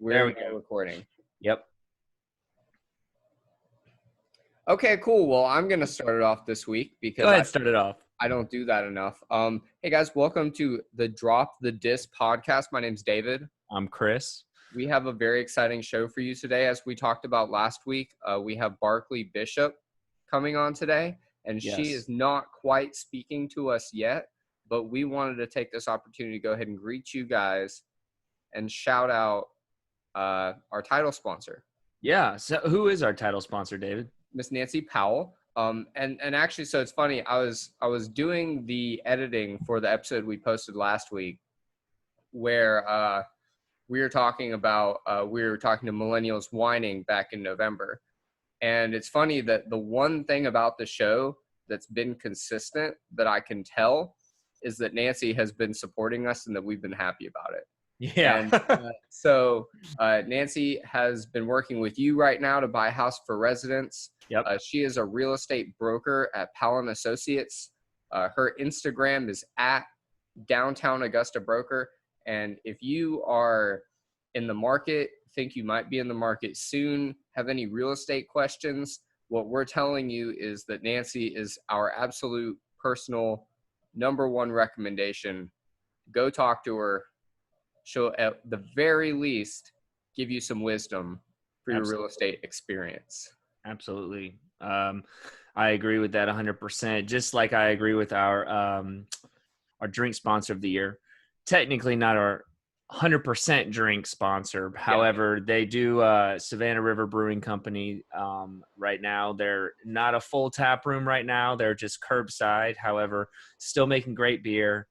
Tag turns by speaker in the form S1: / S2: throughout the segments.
S1: There we go.
S2: Recording.
S1: Yep.
S2: Okay, cool. Well, I'm going to start it off this week because
S1: Go ahead, start it off.
S2: I don't do that enough. Hey guys, welcome to the DropTheDis Podcast. My name's David.
S1: I'm Chris.
S2: We have a very exciting show for you today. As we talked about last week, we have Barclay Bishop coming on today, and she is not quite speaking to us yet, but we wanted to take this opportunity to go ahead and greet you guys and shout out our title sponsor.
S1: Yeah. So who is our title sponsor, David?
S2: Miss Nancy Powell. And actually, so it's funny. I was doing the editing for the episode we posted last week, where we were talking to millennials whining back in November. And it's funny that the one thing about the show that's been consistent that I can tell is that Nancy has been supporting us and that we've been happy about it.
S1: Yeah.
S2: And so Nancy has been working with you right now to buy a house for residents.
S1: Yep.
S2: She is a real estate broker at Powell & Associates. Her Instagram is at Downtown Augusta Broker. And if you are in the market, think you might be in the market soon, have any real estate questions, what we're telling you is that Nancy is our absolute personal number one recommendation. Go talk to her. She'll, at the very least, give you some wisdom for your real estate experience.
S1: Absolutely. I agree with that 100%. Just like I agree with our drink sponsor of the year. Technically not our 100% drink sponsor. However, they do Savannah River Brewing Company right now. They're not a full tap room right now. They're just curbside. However, still making great beer.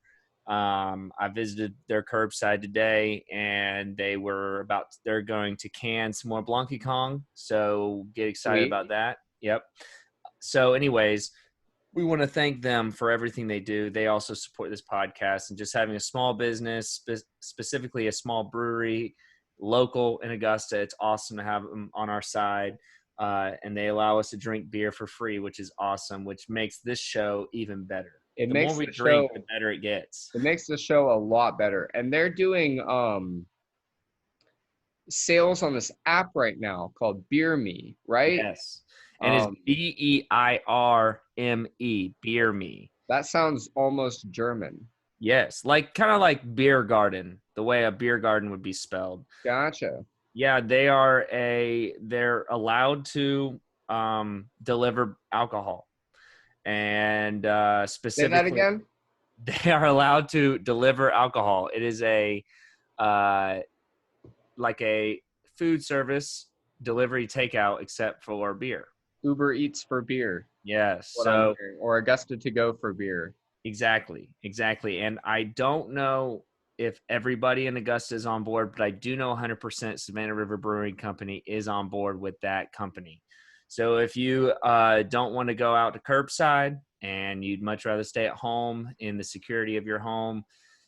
S1: I visited their curbside today, and they're going to can some more Blanky Kong. So get excited about that. Yep. So anyways, we want to thank them for everything they do. They also support this podcast, and just having a small business, specifically a small brewery, local in Augusta. It's awesome to have them on our side. And they allow us to drink beer for free, which is awesome, which makes this show even better. The more we drink, the better it gets.
S2: It makes the show a lot better. And they're doing sales on this app right now called Beer Me, right?
S1: Yes. And it's BEIRME, Beer Me.
S2: That sounds almost German.
S1: Yes, kind of like beer garden, the way a beer garden would be spelled.
S2: Gotcha.
S1: Yeah, they're allowed to deliver alcohol. And specifically,
S2: say that again.
S1: They are allowed to deliver alcohol. It is like a food service delivery takeout, except for beer.
S2: Uber Eats for beer.
S1: Yes.
S2: Or Augusta to go for beer.
S1: Exactly. And I don't know if everybody in Augusta is on board, but I do know 100% Savannah River Brewing Company is on board with that company. So if you don't want to go out to curbside and you'd much rather stay at home in the security of your home,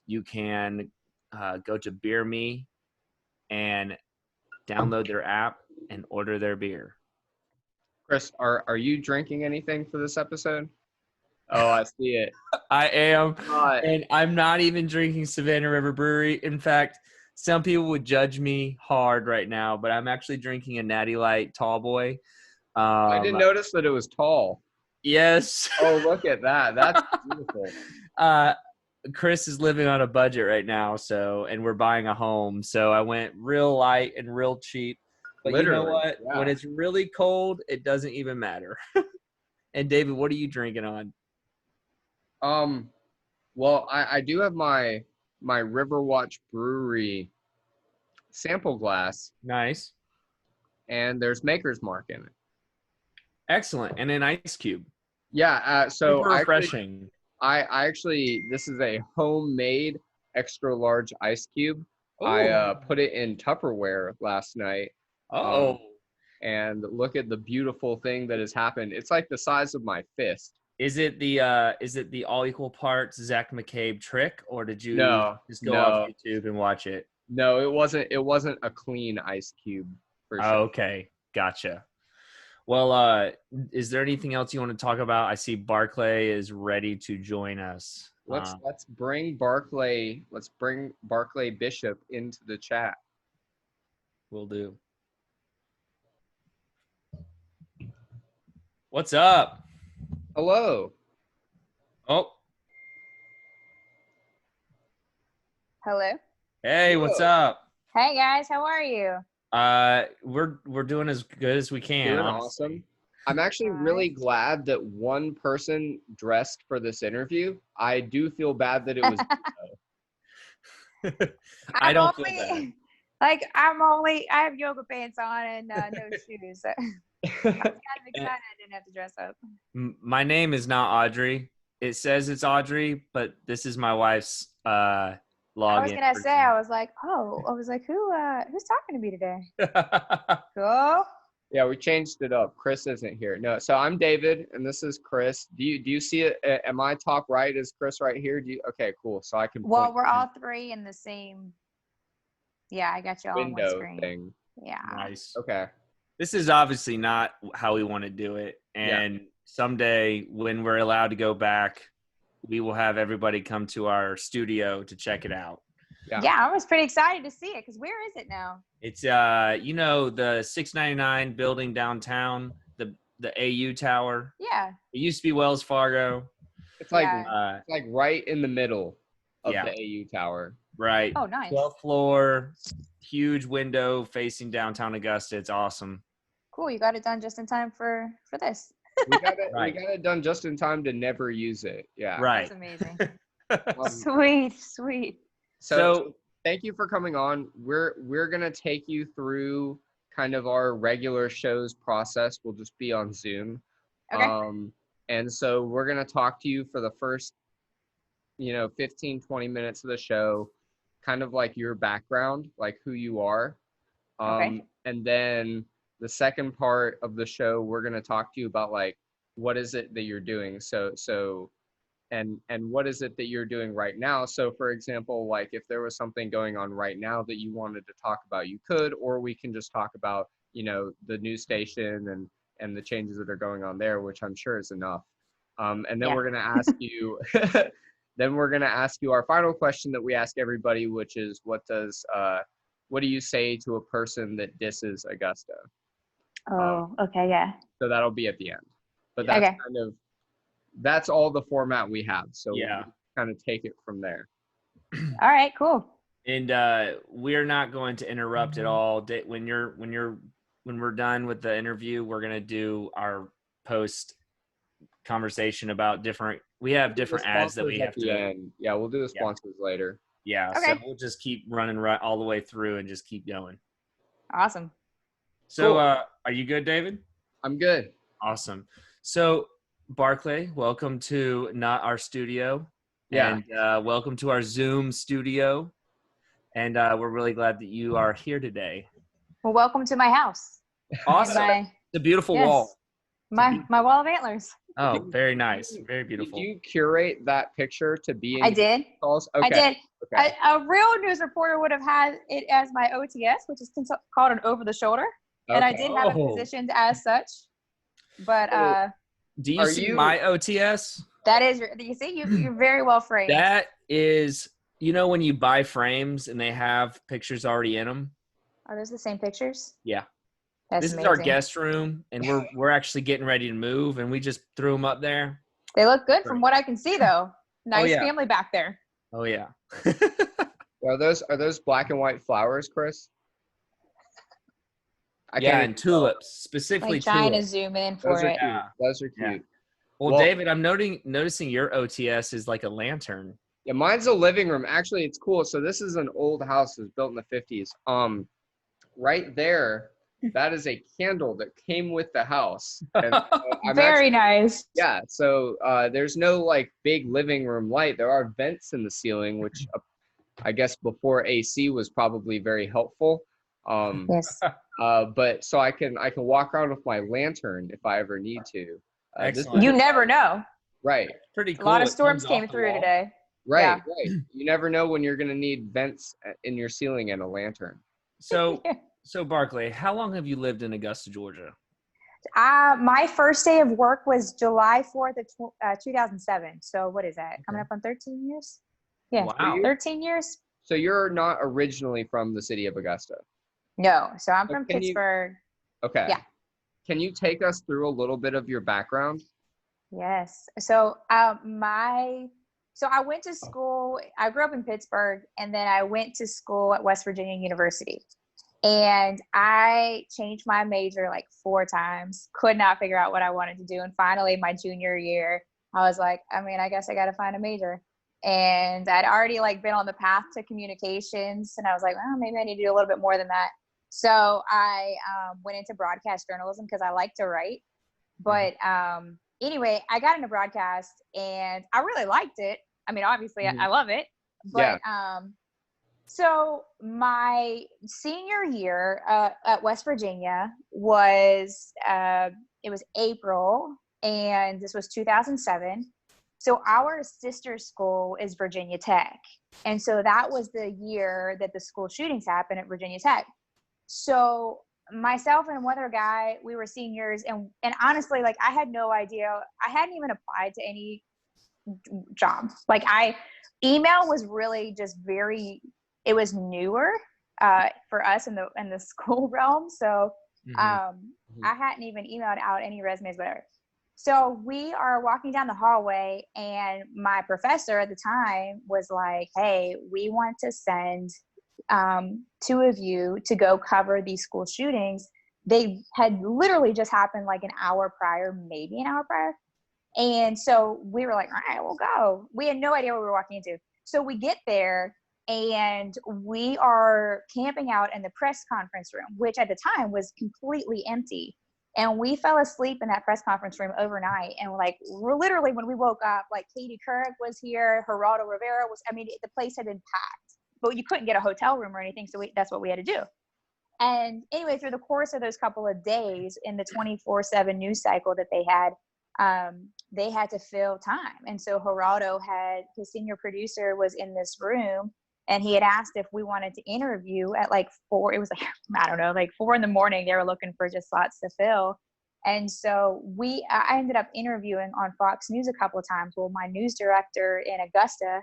S1: you can go to Beer Me and download their app and order their beer.
S2: Chris, are you drinking anything for this episode? Oh, I see it.
S1: I am. And I'm not even drinking Savannah River Brewery. In fact, some people would judge me hard right now, but I'm actually drinking a Natty Light Tall Boy.
S2: I didn't notice that it was tall.
S1: Yes.
S2: Oh, look at that. That's beautiful.
S1: Chris is living on a budget right now, and we're buying a home. So I went real light and real cheap. But literally, you know what? Yeah. When it's really cold, it doesn't even matter. And David, what are you drinking on?
S2: Well, I do have my Riverwatch Brewery sample glass.
S1: Nice.
S2: And there's Maker's Mark in it.
S1: Excellent. And an ice cube.
S2: Yeah. So
S1: super refreshing.
S2: I actually, this is a homemade extra large ice cube.
S1: Ooh.
S2: I put it in Tupperware last night.
S1: Oh.
S2: And look at the beautiful thing that has happened. It's like the size of my fist.
S1: Is it the all equal parts Zach McCabe trick, or did you just go off YouTube and watch it?
S2: No, it wasn't a clean ice cube for sure.
S1: Oh, okay. Gotcha. Well, is there anything else you want to talk about? I see Barclay is ready to join us.
S2: Let's bring Barclay Bishop into the chat.
S1: Will do. What's up?
S2: Hello.
S1: Oh,
S3: Hello.
S1: hey, what's
S2: Hello.
S1: up?
S3: Hey guys, how are you?
S1: We're doing as good as we can.
S2: Doing
S1: Honestly.
S2: awesome. I'm actually really glad that one person dressed for this interview. I do feel bad that it was
S1: I don't feel bad.
S3: I have yoga pants on and no shoes. I was kind of excited I didn't have to dress up.
S1: My name is not Audrey. It says it's Audrey, but this is my wife's login.
S3: I was gonna say, I was like, who's talking to me today? Cool.
S2: Yeah, we changed it up. Chris isn't here. No, so I'm David and this is Chris. Do you see it? Am I top right? Is Chris right here? Okay, cool. So I can
S3: Well, we're all three in the same. Yeah, I got you all on one
S2: window
S3: screen.
S2: thing.
S3: Yeah.
S1: Nice.
S2: Okay.
S1: This is obviously not how we want to do it. And someday when we're allowed to go back, we will have everybody come to our studio to check it out.
S3: Yeah, I was pretty excited to see it because where is it now?
S1: It's the 699 building downtown, the AU Tower.
S3: Yeah.
S1: It used to be Wells Fargo.
S2: It's like
S3: Yeah.
S2: it's like right in the middle of
S1: Yeah.
S2: the AU Tower.
S1: Right.
S3: Oh, nice.
S1: 12th floor, huge window facing downtown Augusta. It's awesome.
S3: Cool. You got it done just in time for this.
S2: We got it.
S1: Right.
S2: We got it done just in time to never use it. Yeah.
S1: Right.
S3: That's amazing.
S2: Um,
S3: Sweet.
S2: So thank you for coming on. We're gonna take you through kind of our regular shows process. We'll just be on Zoom.
S3: Okay.
S2: And so we're gonna talk to you for the first 15, 20 minutes of the show, kind of like your background, like who you are.
S3: Okay.
S2: And then the second part of the show, we're going to talk to you about like, what is it that you're doing? And what is it that you're doing right now? So for example, like if there was something going on right now that you wanted to talk about, you could, or we can just talk about, the news station and the changes that are going on there, which I'm sure is enough. And then we're going to ask you, our final question that we ask everybody, which is what do you say to a person that disses Augusta?
S3: Okay, yeah.
S2: So that'll be at the end. But
S3: Okay.
S2: That's all the format we have. So
S1: Yeah.
S2: we'll kind of take it from there.
S3: All right, cool.
S1: And we're not going to interrupt at all. When we're done with the interview, we're going to do our post conversation about different ads that we have to
S2: end. Yeah, we'll do the sponsors later.
S1: Yeah.
S3: Okay.
S1: So we'll just keep running right all the way through and just keep going.
S3: Awesome.
S1: So
S2: Cool.
S1: Are you good, David?
S2: I'm good.
S1: Awesome. So Barclay, welcome to not our studio.
S2: Yeah.
S1: And welcome to our Zoom studio. And we're really glad that you are here today.
S3: Well, welcome to my house.
S1: Awesome. It's a beautiful wall.
S3: My wall of antlers.
S1: Oh, very nice. Very beautiful.
S2: Did you curate that picture to be in
S3: I did.
S2: calls?
S3: I
S2: Okay.
S3: did.
S2: Okay.
S3: A real news reporter would have had it as my OTS, which is called an over the shoulder. And I did have it positioned as such. But
S1: do you see my OTS?
S3: that is you see, you're very well framed.
S1: That is, when you buy frames and they have pictures already in them.
S3: Are those the same pictures?
S1: Yeah.
S3: That's
S1: this
S3: amazing.
S1: is our guest room, and we're actually getting ready to move, and we just threw them up there.
S3: They look good from what I can see, though. Nice family back there.
S1: Oh yeah.
S2: Are those black and white flowers, Chris?
S1: And tulips, specifically.
S3: I'm trying
S1: tulips.
S3: to zoom in for it.
S2: Cute. Those are cute.
S1: Yeah. Well, David, I'm noticing your OTS is like a lantern.
S2: Yeah, mine's a living room. Actually, it's cool. So this is an old house that was built in the 50s. Right there, that is a candle that came with the house. And,
S3: Very nice.
S2: Yeah. So there's no like big living room light. There are vents in the ceiling, which I guess before AC was probably very helpful.
S3: Yes.
S2: But so I can walk around with my lantern if I ever need to.
S1: Excellent.
S3: You never know.
S2: Right.
S1: Pretty cool.
S3: A lot of storms came through today.
S2: Right.
S3: Yeah.
S2: Right. You never know when you're going to need vents in your ceiling and a lantern.
S1: So Barclay, how long have you lived in Augusta, Georgia?
S3: My first day of work was July 4th of 2007. So what is that? Coming up on 13 years? Yeah.
S1: Wow.
S3: 13 years.
S2: So you're not originally from the city of Augusta?
S3: No. So I'm from Pittsburgh.
S2: Okay.
S3: Yeah.
S2: Can you take us through a little bit of your background?
S3: Yes. So I went to school. I grew up in Pittsburgh, and then I went to school at West Virginia University. And I changed my major like 4 times, could not figure out what I wanted to do. And finally, my junior year, I was like, I guess I got to find a major. And I'd already like been on the path to communications. And I was like, well, maybe I need to do a little bit more than that. So I went into broadcast journalism because I like to write. But anyway, I got into broadcast and I really liked it. I mean, obviously I love it. But so my senior year at West Virginia was, it was April, and this was 2007. So our sister school is Virginia Tech. And so that was the year that the school shootings happened at Virginia Tech. So myself and one other guy, we were seniors, and honestly, like I had no idea. I hadn't even applied to any job. Like email was really just it was newer for us in the school realm. So I hadn't even emailed out any resumes, whatever. So we are walking down the hallway, and my professor at the time was like, hey, we want to send 2 of you to go cover these school shootings. They had literally just happened like an hour prior, maybe an hour prior. And so we were like, all right, we'll go. We had no idea what we were walking into. So we get there, and we are camping out in the press conference room, which at the time was completely empty. And we fell asleep in that press conference room overnight. And we're literally, when we woke up, like Katie Couric was here, Geraldo Rivera the place had been packed, but you couldn't get a hotel room or anything. So that's what we had to do. And anyway, through the course of those couple of days in the 24/7 news cycle that they had to fill time. And so Geraldo his senior producer was in this room, and he had asked if we wanted to interview at like 4. It was like, I don't know, like 4 a.m. They were looking for just slots to fill. And so I ended up interviewing on Fox News a couple of times. Well, my news director in Augusta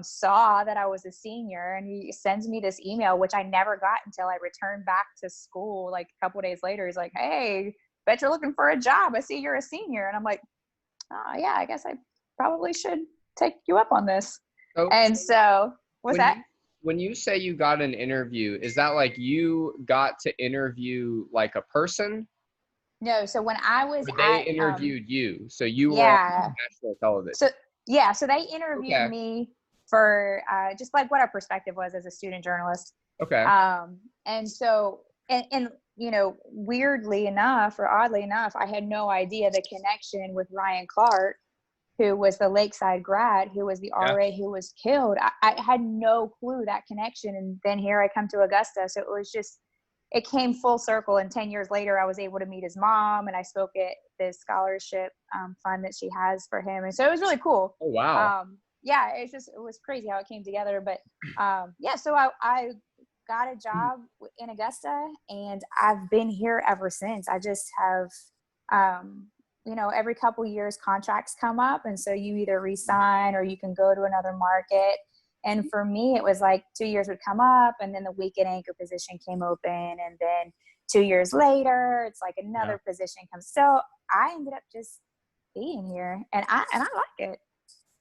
S3: saw that I was a senior, and he sends me this email, which I never got until I returned back to school. Like a couple of days later, he's like, hey, bet you're looking for a job. I see you're a senior. And I'm like, oh yeah, I guess I probably should take you up on this. Oh. And so
S2: when you say you got an interview, is that like you got to interview like a person?
S3: No. So when I was
S2: they interviewed you. So you were on national television.
S3: So they interviewed me for just like what our perspective was as a student journalist.
S2: Okay.
S3: And so, and weirdly enough, or oddly enough, I had no idea the connection with Ryan Clark, who was the Lakeside grad, who was the RA who was killed. I had no clue that connection. And then here I come to Augusta. So it came full circle. And 10 years later, I was able to meet his mom, and I spoke at the scholarship fund that she has for him. And so it was really cool.
S2: Oh, wow.
S3: It was crazy how it came together. But so I got a job in Augusta, and I've been here ever since. I just have, every couple years contracts come up, and so you either resign or you can go to another market. And for me, it was like 2 years would come up, and then the weekend anchor position came open, and then 2 years later, it's like another position comes. So I ended up just being here, and I like it.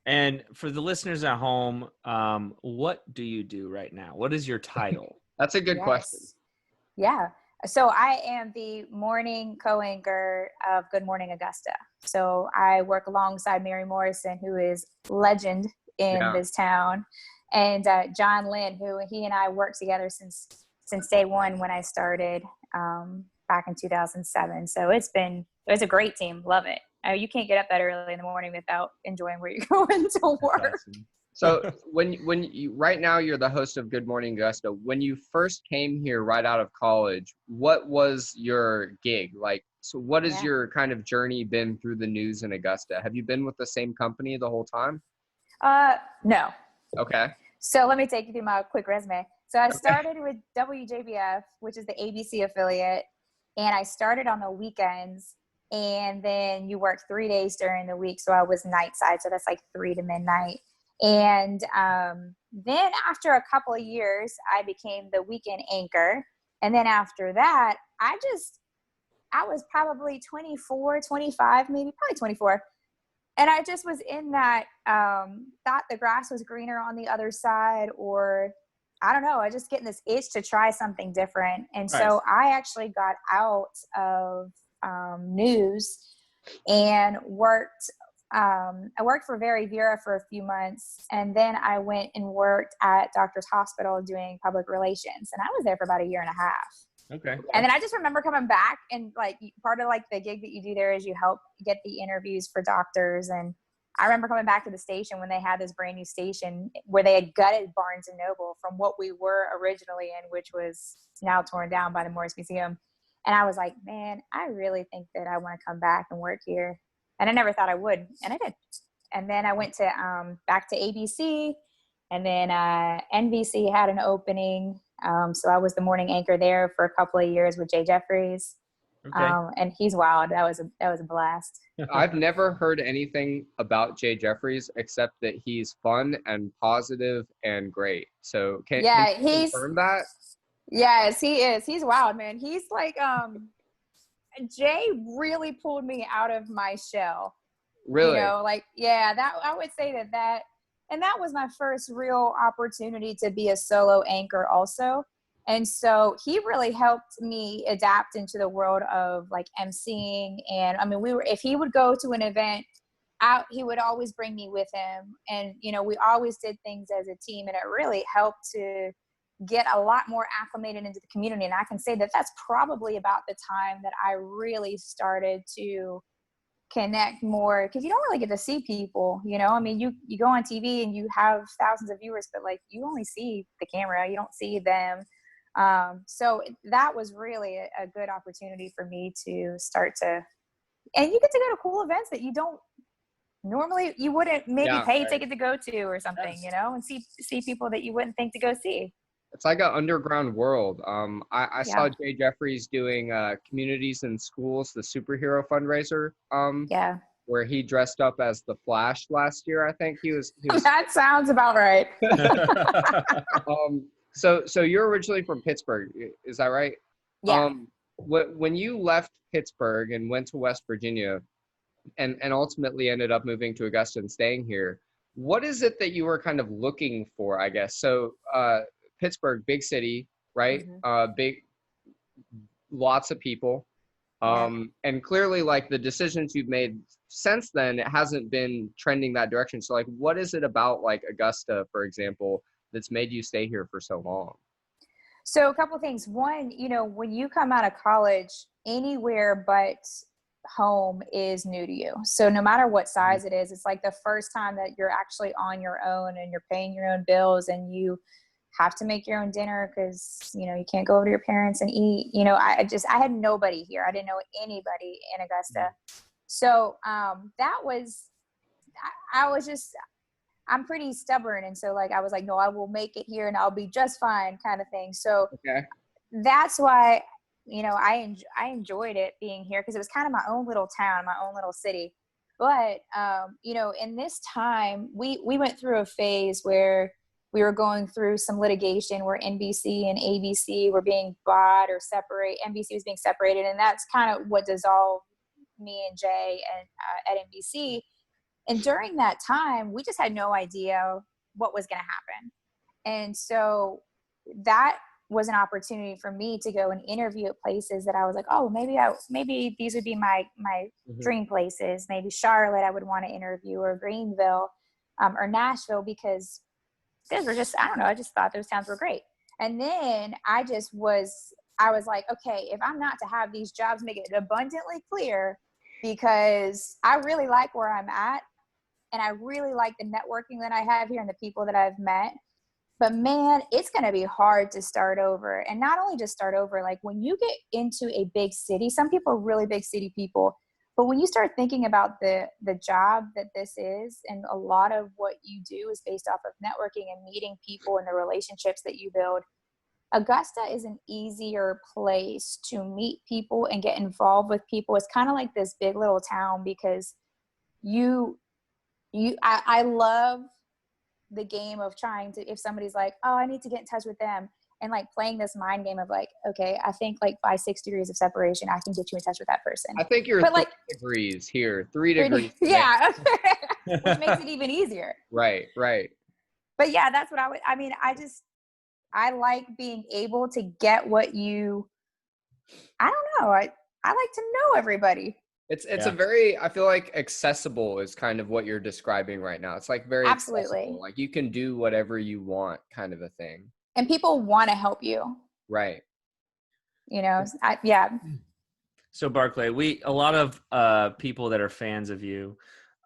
S1: And for the listeners at home, what do you do right now? What is your title?
S2: That's a good question.
S3: Yeah. So I am the morning co-anchor of Good Morning Augusta. So I work alongside Mary Morrison, who is legend in this town, and John Lynn, who he and I worked together since day one when I started back in 2007. So it's a great team. Love it. You can't get up that early in the morning without enjoying where you're going to work.
S2: Awesome. So when you right now you're the host of Good Morning Augusta. When you first came here right out of college, what was your gig like? So what has your kind of journey been through the news in Augusta? Have you been with the same company the whole time?
S3: No.
S2: Okay.
S3: So let me take you through my quick resume. So I started with WJBF, which is the ABC affiliate, and I started on the weekends, and then you work 3 days during the week. So I was night side, so that's like 3 to midnight. And then after a couple of years, I became the weekend anchor. And then after that, I was probably 24, 25, maybe probably 24. And I just was in that, thought the grass was greener on the other side, or I don't know, I just getting this itch to try something different. And so I actually got out of news and worked. I worked for Very Vera for a few months, and then I went and worked at Doctor's Hospital doing public relations, and I was there for about a year and a half.
S1: Okay.
S3: And then I just remember coming back, and like part of like the gig that you do there is you help get the interviews for doctors. And I remember coming back to the station when they had this brand new station where they had gutted Barnes and Noble from what we were originally in, which was now torn down by the Morris Museum. And I was like, man, I really think that I want to come back and work here. And I never thought I would, and I did. And then I went to back to ABC, and then NBC had an opening. So I was the morning anchor there for a couple of years with Jay Jeffries.
S1: Okay.
S3: And he's wild. That was a blast.
S2: I've never heard anything about Jay Jeffries except that he's fun and positive and great. So can you confirm that?
S3: Yes, he is. He's wild, man. He's like, Jay really pulled me out of my shell.
S2: Really?
S3: You know, like, yeah, that I would say that, and that was my first real opportunity to be a solo anchor also. And so he really helped me adapt into the world of like emceeing. And I mean, if he would go to an event out, he would always bring me with him. And, you know, we always did things as a team, and it really helped to get a lot more acclimated into the community. And I can say that that's probably about the time that I really started to connect more, because you don't really get to see people, you know. I mean, you go on TV and you have thousands of viewers, but like you only see the camera, you don't see them. So that was really a good opportunity for me to start to, and you get to go to cool events that you don't normally, you wouldn't maybe pay a ticket to go to or something, you know, and see people that you wouldn't think to go see.
S2: It's like an underground world. I saw Jay Jeffries doing Communities in Schools, the superhero fundraiser. Where he dressed up as the Flash last year. I think he was
S3: That sounds about right.
S2: So you're originally from Pittsburgh, is that right?
S3: Yeah.
S2: When you left Pittsburgh and went to West Virginia, and ultimately ended up moving to Augusta and staying here, what is it that you were kind of looking for, I guess? So Pittsburgh, big city, right? Big, lots of people. And clearly, like, the decisions you've made since then, it hasn't been trending that direction. So like, what is it about like Augusta, for example, that's made you stay here for so long?
S3: So a couple of things. One, you know, when you come out of college, anywhere but home is new to you. So no matter what size it is, it's like the first time that you're actually on your own and you're paying your own bills, and you have to make your own dinner because, you know, you can't go over to your parents and eat. You know, I had nobody here. I didn't know anybody in Augusta. So I'm pretty stubborn. And so like, I was like, no, I will make it here and I'll be just fine, kind of thing. So that's why, you know, I enjoyed it being here, because it was kind of my own little town, my own little city. But, you know, in this time, we went through a phase where we were going through some litigation where NBC and ABC were being bought or separate. NBC was being separated, and that's kind of what dissolved me and Jay and at NBC. And during that time, we just had no idea what was going to happen. And so that was an opportunity for me to go and interview at places that I was like, oh, maybe these would be my dream places. Maybe Charlotte I would want to interview, or Greenville, or Nashville, because those were just, I don't know, I just thought those towns were great. And then I was like, okay, if I'm not to have these jobs, make it abundantly clear, because I really like where I'm at. And I really like the networking that I have here and the people that I've met. But man, it's going to be hard to start over. And not only just start over, like when you get into a big city, some people are really big city people. But when you start thinking about the job that this is, and a lot of what you do is based off of networking and meeting people and the relationships that you build, Augusta is an easier place to meet people and get involved with people. It's kind of like this big little town, because I love the game of trying to, if somebody's like, oh, I need to get in touch with them, and like playing this mind game of like, okay, I think like by 6 degrees of separation, I can get you in touch with that person.
S2: I think you're
S3: but
S2: 3
S3: like
S2: degrees here, 3 degrees.
S3: Yeah. Which makes it even easier.
S2: Right.
S3: But yeah, that's what I like being able to get what I don't know. I like to know everybody.
S2: It's a very, I feel like accessible is kind of what you're describing right now. It's like very
S3: Absolutely
S2: accessible. Like you can do whatever you want kind of a thing.
S3: And people want to help you.
S2: Right.
S3: Yeah.
S1: So Barclay, a lot of people that are fans of you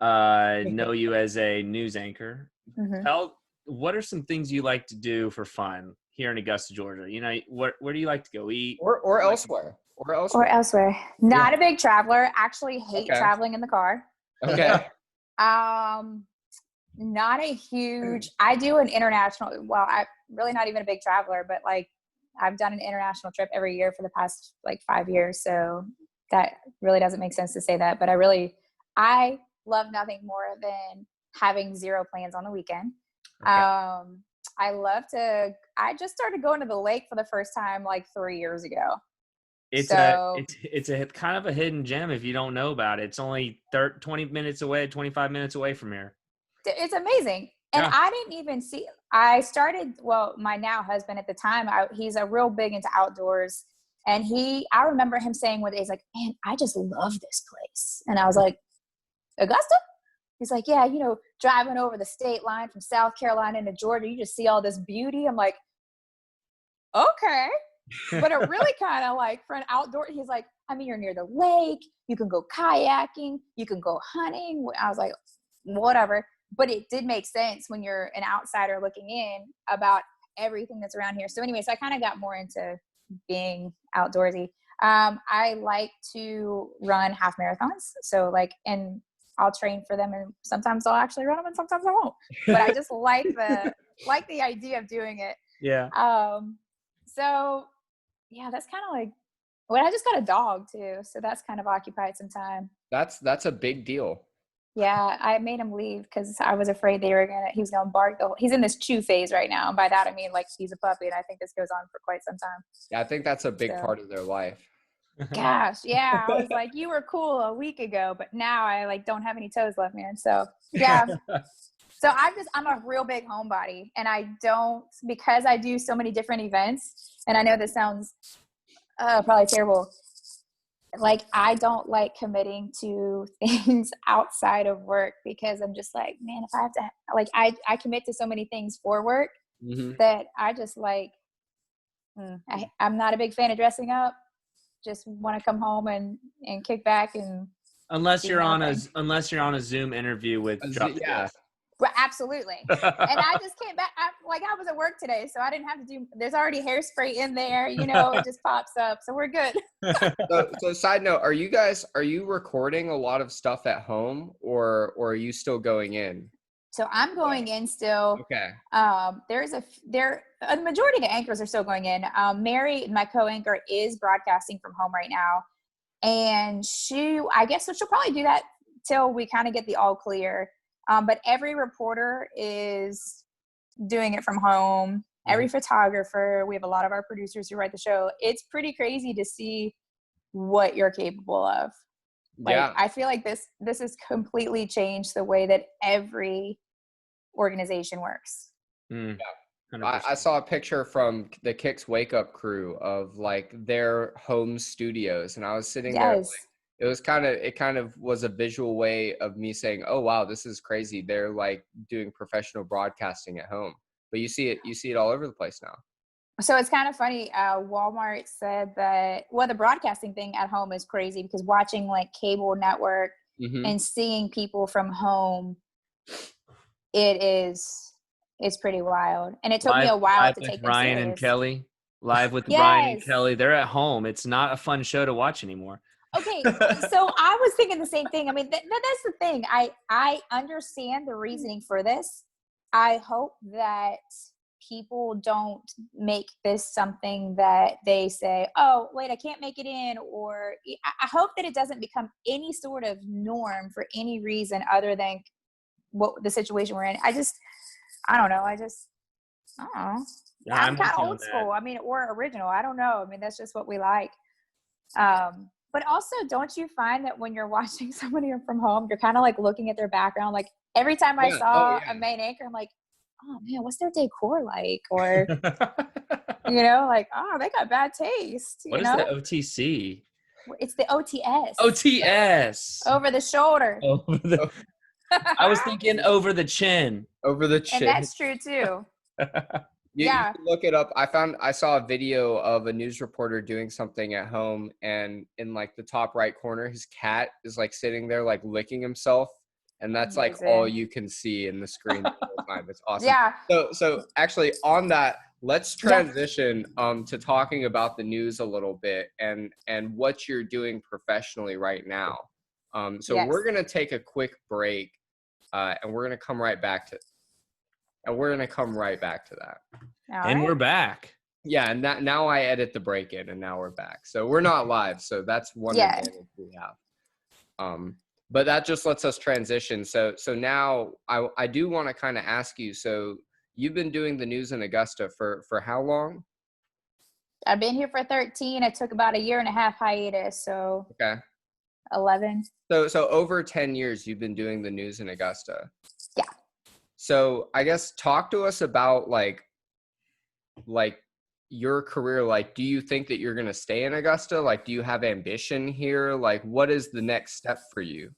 S1: know you as a news anchor.
S3: Mm-hmm.
S1: What are some things you like to do for fun here in Augusta, Georgia? Where do you like to go eat?
S2: Or elsewhere.
S3: Or elsewhere. Not a big traveler. Actually hate traveling in the car.
S2: Okay.
S3: Not a huge, I do an international, I'm really not even a big traveler, but like I've done an international trip every year for the past like 5 years. So that really doesn't make sense to say that, but I love nothing more than having zero plans on the weekend. Okay. I just started going to the lake for the first time like 3 years ago.
S1: It's a kind of a hidden gem if you don't know about it. It's only 25 minutes away from here.
S3: It's amazing. And I didn't even see, my now husband at the time, he's a real big into outdoors. And I remember him saying one day, he's like, man, I just love this place. And I was like, Augusta? He's like, yeah, driving over the state line from South Carolina into Georgia, you just see all this beauty. I'm like, okay. But it really kind of like for an outdoor, he's like, I mean, you're near the lake, you can go kayaking, you can go hunting. I was like, whatever. But it did make sense when you're an outsider looking in about everything that's around here. So anyway, I kind of got more into being outdoorsy. I like to run half marathons. So and I'll train for them, and sometimes I'll actually run them and sometimes I won't. But I just like the idea of doing it.
S1: Yeah.
S3: So yeah, that's kind of I just got a dog too. So that's kind of occupied some time.
S2: That's a big deal.
S3: Yeah, I made him leave because I was afraid he was gonna bark. He's in this chew phase right now, and by that I mean he's a puppy, and I think this goes on for quite some time.
S2: Yeah, I think that's a big part of their life.
S3: Gosh, yeah, I was like, you were cool a week ago, but now I don't have any toes left, man. So yeah, so I'm a real big homebody, and because I do so many different events, and I know this sounds probably terrible. I don't like committing to things outside of work because I'm just like, man, if I have to, I commit to so many things for work that I just I'm not a big fan of dressing up. Just want to come home and kick back and.
S1: Unless you're on a Zoom interview with DropTheDis.
S3: Well, absolutely. And I just came back. I was at work today, so I didn't have to do. There's already hairspray in there. It just pops up, so we're good.
S2: So side note, are you recording a lot of stuff at home, or are you still going in?
S3: So I'm going in still.
S2: Okay.
S3: The majority of the anchors are still going in. Mary, my co-anchor, is broadcasting from home right now, and she'll probably do that till we kind of get the all clear. But every reporter is doing it from home. Every photographer, we have a lot of our producers who write the show. It's pretty crazy to see what you're capable of. I feel like this has completely changed the way that every organization works.
S2: Yeah. I saw a picture from the Kicks Wake Up crew of their home studios, and I was sitting there. It kind of was a visual way of me saying, oh, wow, this is crazy. They're doing professional broadcasting at home, but you see it all over the place now.
S3: So it's kind of funny. Walmart said that, the broadcasting thing at home is crazy because watching cable network and seeing people from home, it's pretty wild. And it took me a while to take this
S1: Ryan
S3: serious.
S1: And Kelly. Live with Ryan and Kelly. They're at home. It's not a fun show to watch anymore.
S3: Okay, so I was thinking the same thing. I mean, that's the thing. I understand the reasoning for this. I hope that people don't make this something that they say, oh, wait, I can't make it in. Or I hope that it doesn't become any sort of norm for any reason other than what the situation we're in. I don't know.
S1: Yeah,
S3: I'm
S1: with
S3: kind of
S1: you on
S3: old
S1: that.
S3: school. I mean, or original. I don't know. I mean, that's just what we like. But also, don't you find that when you're watching somebody from home, you're kind of like looking at their background? Like every time I saw a main anchor, I'm like, oh man, what's their decor like? Or, like, oh, they got bad taste.
S1: What is the OTC?
S3: It's the OTS.
S1: OTS.
S3: Over the shoulder.
S1: I was thinking over the chin.
S2: Over the chin.
S3: And that's true too.
S2: You can look it up. I saw a video of a news reporter doing something at home, and in like the top right corner, his cat is like sitting there like licking himself, and that's like all you can see in the screen the whole time. It's awesome.
S3: Yeah.
S2: So actually on that, let's transition to talking about the news a little bit and what you're doing professionally right now. We're gonna take a quick break, and we're gonna come right back to that.
S1: We're back.
S2: Yeah, and now I edit the break in, and now we're back. So we're not live, so that's one advantage we have. But that just lets us transition. So now I do want to kind of ask you. So you've been doing the news in Augusta for how long?
S3: I've been here for 13. I took about a year and a half hiatus. So 11.
S2: So over 10 years you've been doing the news in Augusta.
S3: Yeah.
S2: So I guess talk to us about like your career. Like, do you think that you're going to stay in Augusta? Like, do you have ambition here? Like, what is the next step for you?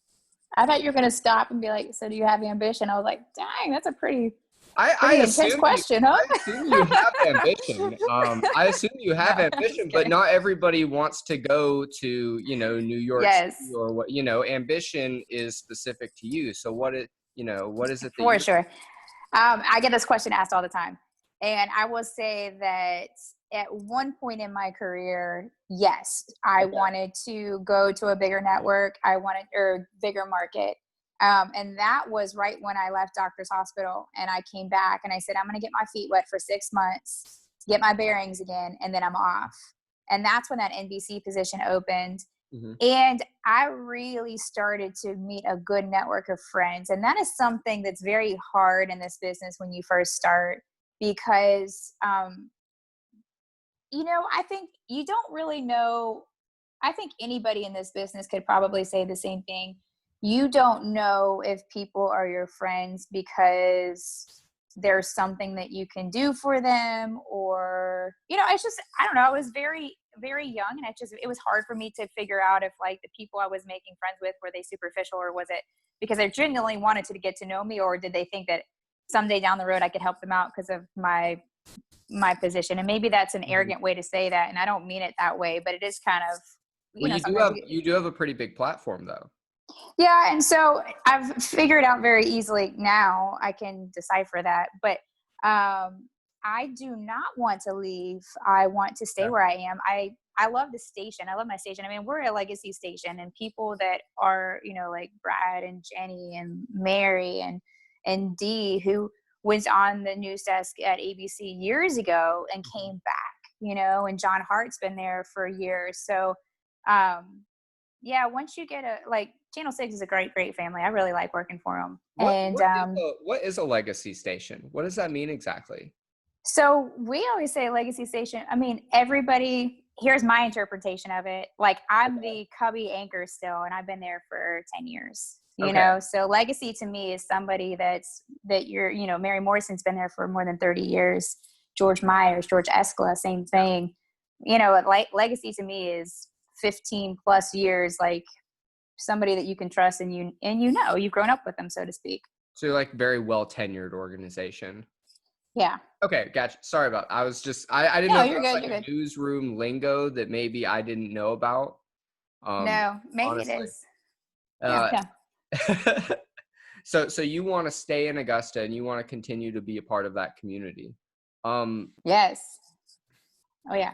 S3: I thought you were going to stop and be like, so do you have ambition? I was like, dang, that's a pretty intense question, huh?
S2: I assume you have ambition. I assume you have ambition, but not everybody wants to go to, New York City or what, ambition is specific to you. So what is it?
S3: For sure. I get this question asked all the time. And I will say that at one point in my career, yes, I wanted to go to a bigger network. Or bigger market. And that was right when I left Doctor's Hospital and I came back and I said, I'm going to get my feet wet for 6 months, get my bearings again, and then I'm off. And that's when that NBC position opened. Mm-hmm. And I really started to meet a good network of friends. And that is something that's very hard in this business when you first start, because, I think you don't really know. I think anybody in this business could probably say the same thing. You don't know if people are your friends because there's something that you can do for them, or, it's just, I don't know. I was very, very young, and it was hard for me to figure out if like the people I was making friends with, were they superficial, or was it because they genuinely wanted to get to know me, or did they think that someday down the road I could help them out because of my position? And maybe that's an arrogant way to say that, and I don't mean it that way, but it is kind of,
S2: you do have a pretty big platform though.
S3: Yeah. And so I've figured out very easily now, I can decipher that, but I do not want to leave. I want to stay where I am. I love the station. I love my station. I mean, we're a legacy station, and people that are, like Brad and Jenny and Mary and Dee, who was on the news desk at ABC years ago and came back, and John Hart's been there for years. So, once you get Channel 6 is a great, great family. I really like working for them.
S2: What is a legacy station? What does that mean exactly?
S3: So we always say legacy station. I mean, here's my interpretation of it. Like, I'm the cubby anchor still, and I've been there for 10 years, you know? So legacy to me is somebody that you're, Mary Morrison's been there for more than 30 years. George Myers, George Escala, same thing. Legacy to me is 15 plus years, like somebody that you can trust and you've grown up with them, so to speak.
S2: So you're like very well tenured organization.
S3: Yeah.
S2: Okay, gotcha. Sorry about. I was just I didn't know if that's
S3: you're good.
S2: Newsroom lingo that maybe I didn't know about.
S3: No, maybe honestly. It is. Yeah.
S2: So you want to stay in Augusta and you want to continue to be a part of that community.
S3: Yes. Oh yeah.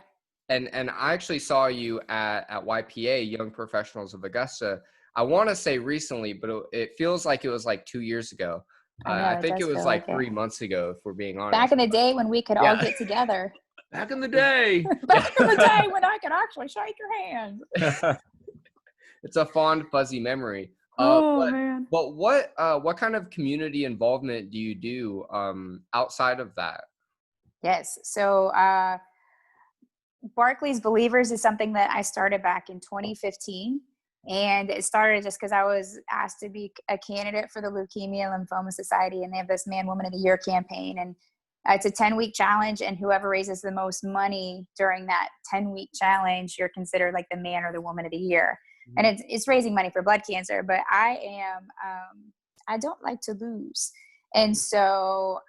S2: And I actually saw you at YPA, Young Professionals of Augusta. I want to say recently, but it feels like it was like 2 years ago. I think it was like 3 months ago, if we're being honest.
S3: Back in the day when we could all get together.
S1: Back in the day.
S3: Back in the day when I could actually shake your hand.
S2: It's a fond, fuzzy memory.
S3: Man.
S2: But what kind of community involvement do you do outside of that?
S3: Yes. So Barclay's Believers is something that I started back in 2015. And it started just because I was asked to be a candidate for the Leukemia Lymphoma Society. And they have this Man, Woman of the Year campaign. And it's a 10-week challenge. And whoever raises the most money during that 10-week challenge, you're considered like the man or the woman of the year. Mm-hmm. And it's raising money for blood cancer. But I don't like to lose. And so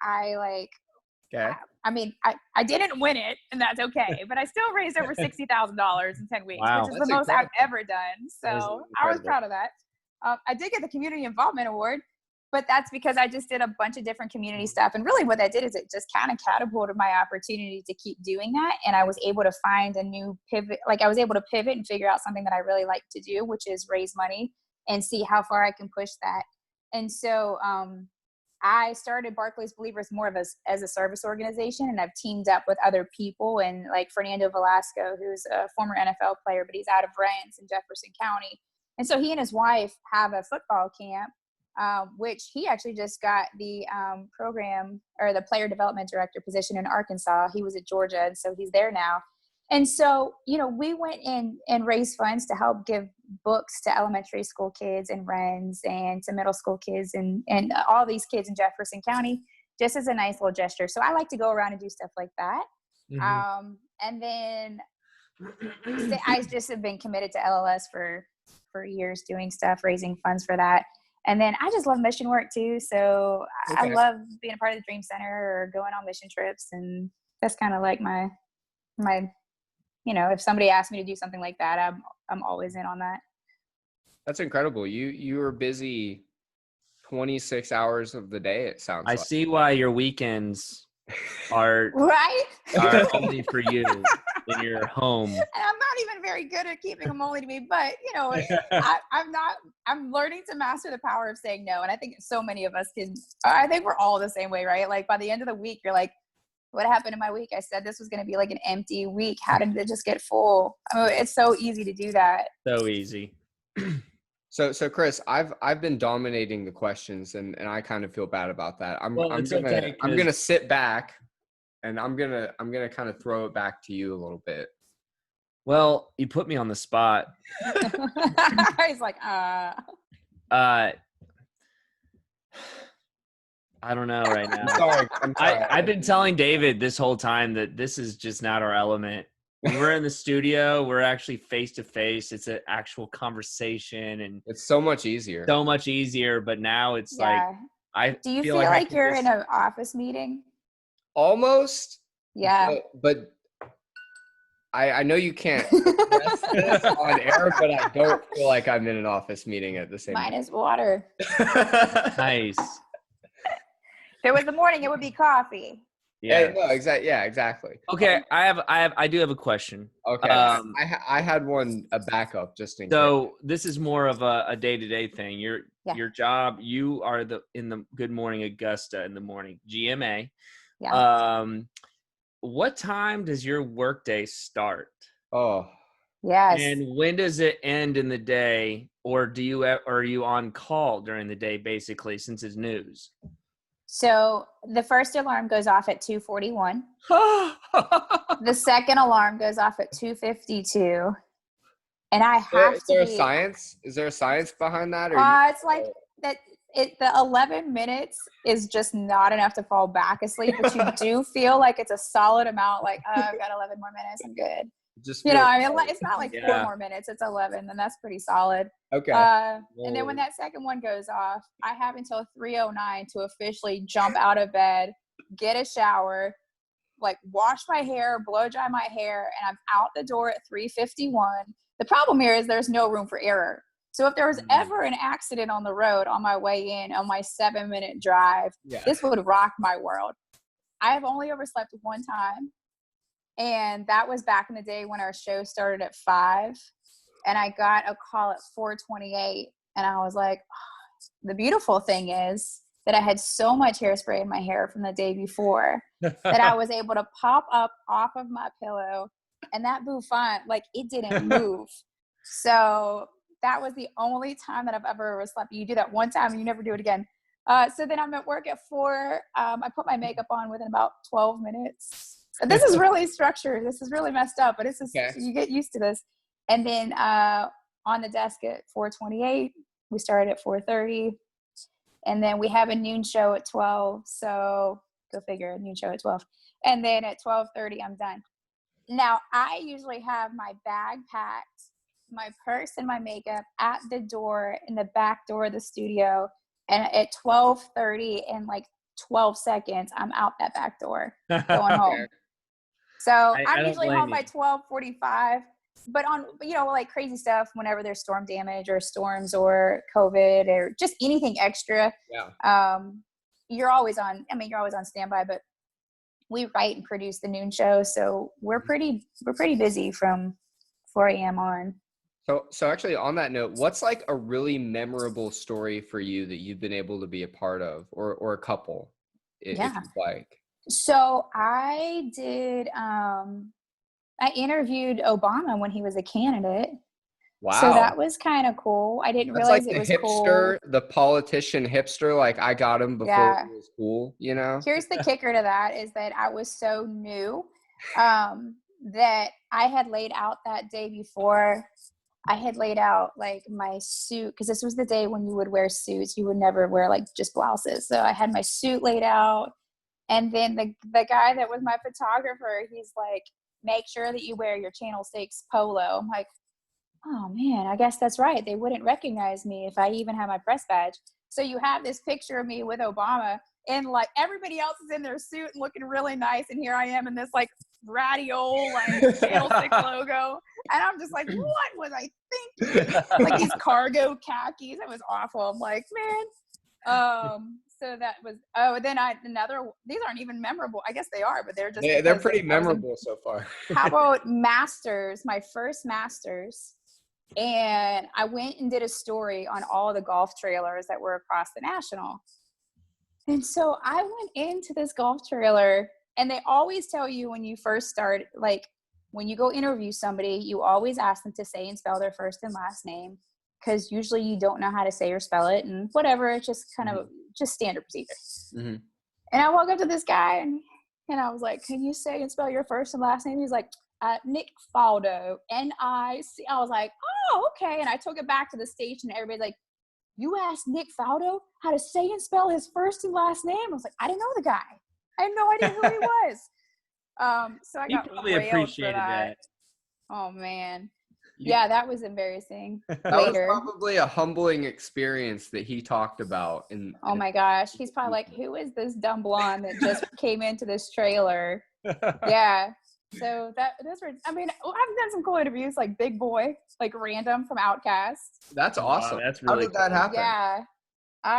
S3: I mean, I didn't win it, and that's okay. But I still raised over $60,000 in 10 weeks,
S1: wow.
S3: which is the most I've ever done. So I was proud of that. I did get the Community Involvement Award, but that's because I just did a bunch of different community stuff. And really what that did is it just kind of catapulted my opportunity to keep doing that. And I was able to find a new pivot. Like I was able to pivot and figure out something that I really like to do, which is raise money and see how far I can push that. And so I started Barclay's Believers more of as a service organization, and I've teamed up with other people, and like Fernando Velasco, who's a former NFL player, but he's out of Rennes in Jefferson County. And so he and his wife have a football camp, which he actually just got the program or the player development director position in Arkansas. He was at Georgia, and so he's there now. And so, we went in and raised funds to help give books to elementary school kids in Rennes and to middle school kids and all these kids in Jefferson County, just as a nice little gesture. So I like to go around and do stuff like that. Mm-hmm. And then I just have been committed to LLS for years, doing stuff, raising funds for that. And then I just love mission work too. So I love being a part of the Dream Center or going on mission trips. And that's kind of like my if somebody asked me to do something like that, I'm always in on that.
S2: That's incredible. You were busy 26 hours of the day, it sounds like.
S1: I see why your weekends are
S3: right
S1: are only for you in your home.
S3: And I'm not even very good at keeping them only to me, but I'm learning to master the power of saying no. And I think so many of us I think we're all the same way, right? Like by the end of the week, you're like, what happened in my week? I said this was going to be like an empty week. How did it just get full? I mean, it's so easy to do that.
S1: So easy.
S2: So Chris, I've been dominating the questions, and I kind of feel bad about that. I'm gonna sit back, and I'm gonna kind of throw it back to you a little bit.
S1: Well, you put me on the spot.
S3: He's like,
S1: I don't know right now.
S2: I'm sorry.
S1: I've been telling David this whole time that this is just not our element. When we're in the studio, we're actually face to face. It's an actual conversation, and
S2: it's so much easier.
S1: But now it's like
S3: Do you feel like you're in an office meeting?
S2: Almost.
S3: Yeah.
S2: But I know you can't address this on air, but I don't feel like I'm in an office meeting at the same time.
S3: Mine is water.
S1: Nice.
S3: If it was the morning, it would be coffee.
S2: Yeah. No, exactly. Yeah, exactly.
S1: Okay, I do have a question.
S2: Okay. I had a backup just in case.
S1: So this is more of a day-to-day thing. Your job, you are in the Good Morning Augusta in the morning, GMA.
S3: Yeah.
S1: What time does your workday start?
S2: Oh.
S3: Yes.
S1: And when does it end in the day, or are you on call during the day basically, since it's news?
S3: So the first alarm goes off at 2:41. The second alarm goes off at 2:52. And I have
S2: Is there a science behind that?
S3: It's like that. The 11 minutes is just not enough to fall back asleep, but you do feel like it's a solid amount. Like, I've got 11 more minutes. I'm good. Just it's not like 4 more minutes. It's 11, and that's pretty solid.
S2: Okay.
S3: And then when that second one goes off, I have until 3:09 to officially jump out of bed, get a shower, like wash my hair, blow dry my hair, and I'm out the door at 3:51. The problem here is there's no room for error. So if there was ever an accident on the road on my way in on my 7-minute drive, this would rock my world. I have only overslept one time. And that was back in the day when our show started at 5, and I got a call at 4:28, and I was like, the beautiful thing is that I had so much hairspray in my hair from the day before that I was able to pop up off of my pillow, and that bouffant, like, it didn't move. So that was the only time that I've ever overslept. You do that one time and you never do it again. So then I'm at work at 4. I put my makeup on within about 12 minutes. This is really structured. This is really messed up, but it's just, you get used to this. And then on the desk at 4:28, we started at 4:30. And then we have a noon show at 12. So go figure, a noon show at 12. And then at 12:30, I'm done. Now, I usually have my bag packed, my purse and my makeup at the door, in the back door of the studio. And at 12:30, in like 12 seconds, I'm out that back door going home. So I'm usually home by 12:45. But on, like crazy stuff, whenever there's storm damage or storms or COVID or just anything extra, you're always on standby. But we write and produce the noon show, so we're pretty busy from 4 a.m. on.
S2: So actually, on that note, what's like a really memorable story for you that you've been able to be a part of, or a couple, if you'd like?
S3: So I did. I interviewed Obama when he was a candidate.
S2: Wow.
S3: So that was kind of cool. I didn't realize it was
S2: hipster,
S3: cool.
S2: The politician hipster, like I got him before he was cool,
S3: Here's the kicker to that is that I was so new that I had laid out that day before. I had laid out like my suit, because this was the day when you would wear suits. You would never wear like just blouses. So I had my suit laid out. And then the guy that was my photographer, he's like, make sure that you wear your Channel 6 polo. I'm like, oh man, I guess that's right. They wouldn't recognize me if I even had my press badge. So you have this picture of me with Obama, and like everybody else is in their suit and looking really nice. And here I am in this like ratty old like Channel 6 logo. And I'm just like, what was I thinking? Like these cargo khakis. It was awful. I'm like, man. So that was, these aren't even memorable. I guess they are, but they're just,
S2: they're pretty memorable so far.
S3: How about Masters, my first Masters? And I went and did a story on all the golf trailers that were across the National. And so I went into this golf trailer, and they always tell you when you first start, like when you go interview somebody, you always ask them to say and spell their first and last name, because usually you don't know how to say or spell it, and whatever, it's just kind of just standard procedure. Mm-hmm. And I walk up to this guy, and I was like, can you say and spell your first and last name? He's like, Nick Faldo, N-I-C. I was like, oh, okay. And I took it back to the station, and everybody's like, you asked Nick Faldo how to say and spell his first and last name? I was like, I didn't know the guy. I had no idea who he was. So I got
S1: probably appreciated that.
S3: Oh, man. Yeah, that was embarrassing.
S2: That was probably a humbling experience that he talked about.
S3: Oh my gosh. He's probably like, who is this dumb blonde that just came into this trailer? Yeah. So those were, I mean, I've done some cool interviews, like Big Boy, like random from Outkast.
S2: That's awesome.
S1: Wow, that's really
S2: How did that happen?
S3: Yeah.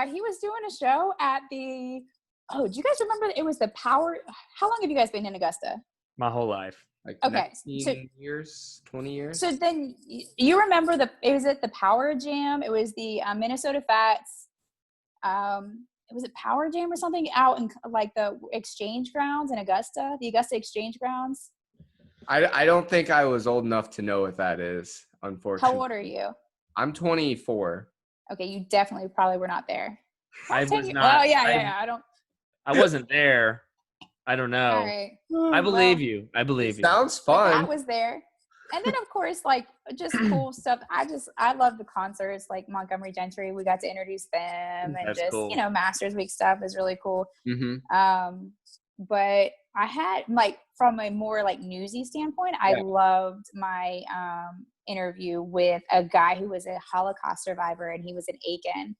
S3: He was doing a show at do you guys remember it was the Power? How long have you guys been in Augusta?
S1: My whole life.
S2: Like
S3: okay,
S2: 20 years.
S3: So then you remember it was at the Power Jam. It was the Minnesota Fats. Was it Power Jam or something out in like the Exchange Grounds in Augusta, the Augusta Exchange Grounds?
S2: I don't think I was old enough to know what that is, unfortunately.
S3: How old are you?
S2: I'm 24.
S3: Okay, you definitely probably were not there.
S1: I was not.
S3: Oh yeah.
S1: I wasn't there. I don't know.
S3: All right.
S1: I believe you. I believe you.
S2: Sounds fun.
S3: I was there. And then of course, like just cool stuff. I love the concerts, like Montgomery Gentry. We got to introduce them, and
S1: that's
S3: just
S1: cool.
S3: Masters Week stuff is really cool.
S2: Mm-hmm.
S3: But I had like from a more like newsy standpoint, I loved my interview with a guy who was a Holocaust survivor, and he was in Aiken.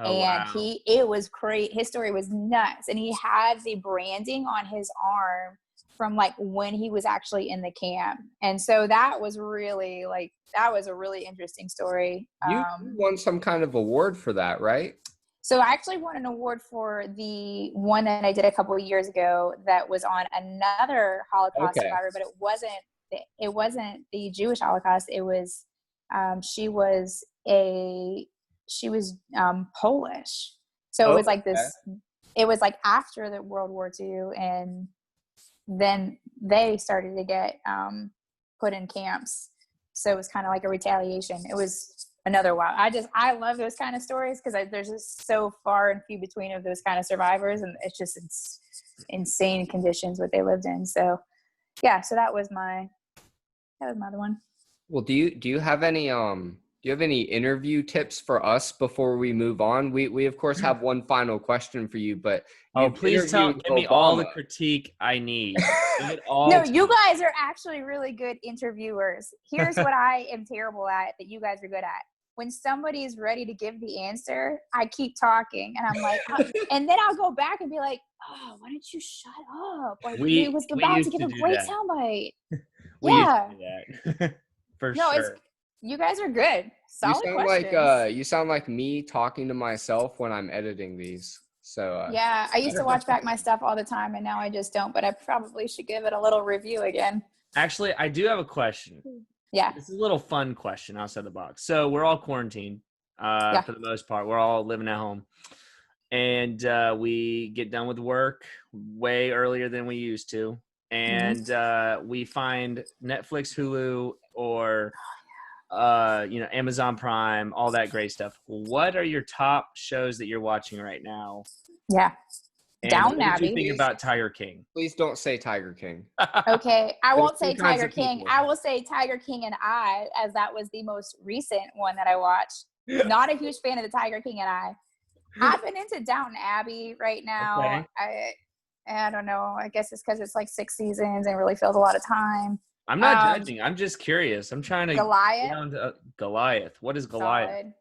S1: Oh,
S3: and
S1: wow.
S3: it was great. His story was nuts. And he had the branding on his arm from like when he was actually in the camp. And so that was really that was a really interesting story.
S2: You won some kind of award for that, right?
S3: So I actually won an award for the one that I did a couple of years ago that was on another Holocaust survivor, but it wasn't the Jewish Holocaust. It was, she was Polish. So it was like this, it was like after the World War II, and then they started to get put in camps. So it was kind of like a retaliation. It was another wild. I love those kind of stories because there's just so far and few between of those kind of survivors, and it's insane conditions what they lived in. So yeah, so that was my other one.
S2: Well, do you have any interview tips for us before we move on? We of course have one final question for you, but
S1: please give me all the critique I need. Give it all
S3: No, you guys are actually really good interviewers. Here's what I am terrible at that you guys are good at. When somebody is ready to give the answer, I keep talking, and I'm like, and then I'll go back and be like, "Oh, why don't you shut up?" Like he was about to give a great soundbite. Yeah,
S1: used to do that. For
S3: no,
S1: sure.
S3: You guys are good. Solid questions.
S2: You sound like me talking to myself when I'm editing these. So
S3: yeah, I used to watch back my stuff all the time, and now I just don't. But I probably should give it a little review again.
S1: Actually, I do have a question.
S3: Yeah,
S1: this is a little fun question outside the box. So we're all quarantined for the most part. We're all living at home, and we get done with work way earlier than we used to, and we find Netflix, Hulu, or Amazon Prime, all that great stuff. What are your top shows that you're watching right now?
S3: Yeah.
S1: And
S3: Downton Abbey.
S1: What do you think about Tiger King?
S2: Please don't say Tiger King.
S3: Okay, I won't say Tiger King. I will say Tiger King and I, as that was the most recent one that I watched. Not a huge fan of the Tiger King and I. I've been into Downton Abbey right now. Okay. I don't know. I guess it's because it's like 6 seasons and really fills a lot of time.
S1: I'm not judging. I'm just curious. I'm trying to
S3: Goliath.
S1: Get down to Goliath. What is Goliath?
S3: Solid.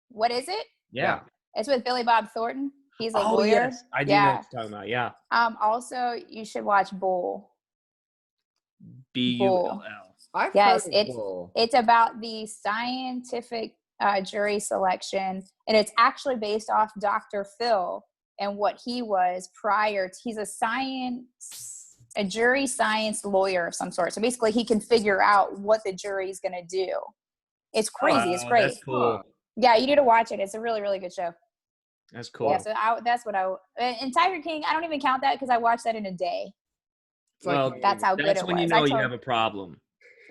S3: What is it?
S1: Yeah.
S3: It's with Billy Bob Thornton. He's a lawyer.
S1: Yes. I do know what you're talking about. Yeah.
S3: Also, you should watch Bull.
S1: Bull.
S3: Yes, it's about the scientific jury selection, and it's actually based off Dr. Phil and what he was prior. He's a jury science lawyer of some sort. So basically, he can figure out what the jury is going to do. It's crazy. It's great.
S1: That's cool.
S3: Yeah, you need to watch it. It's a really, really good show.
S1: That's cool.
S3: Yeah, so that's what and Tiger King, I don't even count that because I watched that in a day.
S1: Well,
S3: that's how good it was.
S1: That's when you know you have a problem.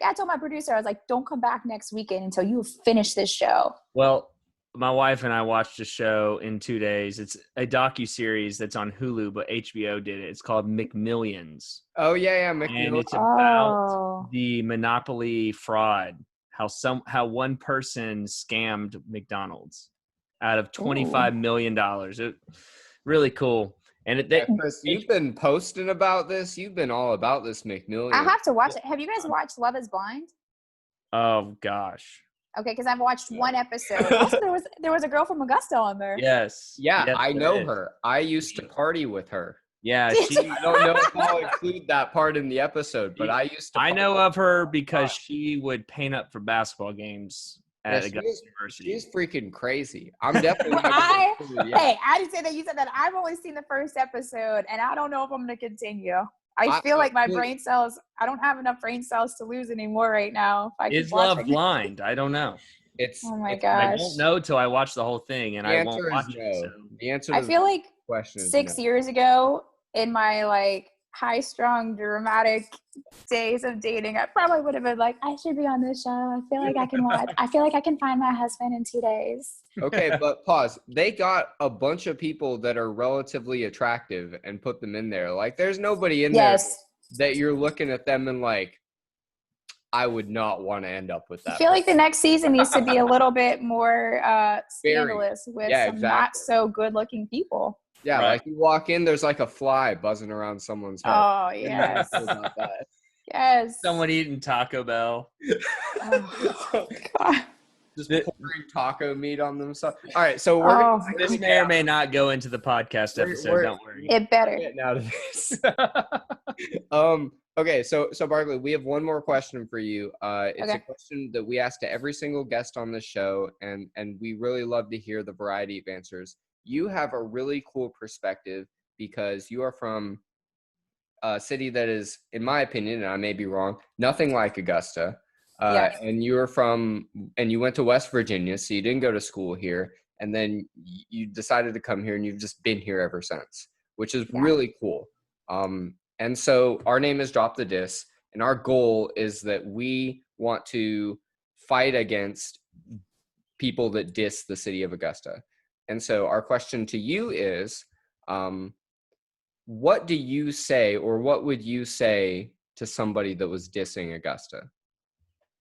S3: Yeah, I told my producer, I was like, don't come back next weekend until you finish this show.
S1: Well, my wife and I watched a show in 2 days. It's a docuseries that's on Hulu, but HBO did it. It's called McMillions.
S2: Oh, yeah, McMillions.
S1: And it's about the Monopoly fraud, how one person scammed McDonald's out of $25 million. Really cool. And
S2: Chris, you've been posting about this. You've been all about this McMillions.
S3: I have to watch it. Have you guys watched Love is Blind?
S1: Oh, gosh.
S3: Okay, because I've watched one episode. Also, there was a girl from Augusta on there.
S1: Yes.
S2: Yeah, yes, I know her. I used to party with her.
S1: Yeah,
S2: I don't know if I'll include that part in the episode, but I used to.
S1: I know of her because she would paint up for basketball games at Augusta University.
S2: She's freaking crazy. I'm definitely.
S3: Hey, I didn't say that. You said that. I've only seen the first episode, and I don't know if I'm going to continue. I feel like my brain cells, I don't have enough brain cells to lose anymore right now.
S1: Is Love blind? I don't know.
S3: Oh my gosh.
S1: I won't know till I watch the whole thing, and I won't watch it. So.
S2: The answer
S3: I feel like 6 years ago, in my high-strung, dramatic days of dating, I probably would have been like, I should be on this show. I feel like I can watch. I feel like I can find my husband in 2 days.
S2: Okay, but pause. They got a bunch of people that are relatively attractive and put them in there. Like, there's nobody in there that you're looking at them and like, I would not want to end up with that.
S3: I feel like the next season needs to be a little bit more scandalous with some not so good-looking people.
S2: Yeah, like you walk in, there's like a fly buzzing around someone's head.
S3: Oh, yes. Yes.
S1: Someone eating Taco Bell.
S3: Oh, God.
S2: Just pouring taco meat on themselves. All right, so
S1: this may or may not go into the podcast episode. Don't worry.
S3: It better.
S2: Getting out of this. Okay, so Barclay, we have one more question for you. It's a question that we ask to every single guest on this show, and we really love to hear the variety of answers. You have a really cool perspective because you are from a city that is, in my opinion, and I may be wrong, nothing like Augusta. And you went to West Virginia, so you didn't go to school here. And then you decided to come here, and you've just been here ever since, which is really cool. And so our name is DropTheDis, and our goal is that we want to fight against people that diss the city of Augusta. And so our question to you is, what do you say, or what would you say to somebody that was dissing Augusta?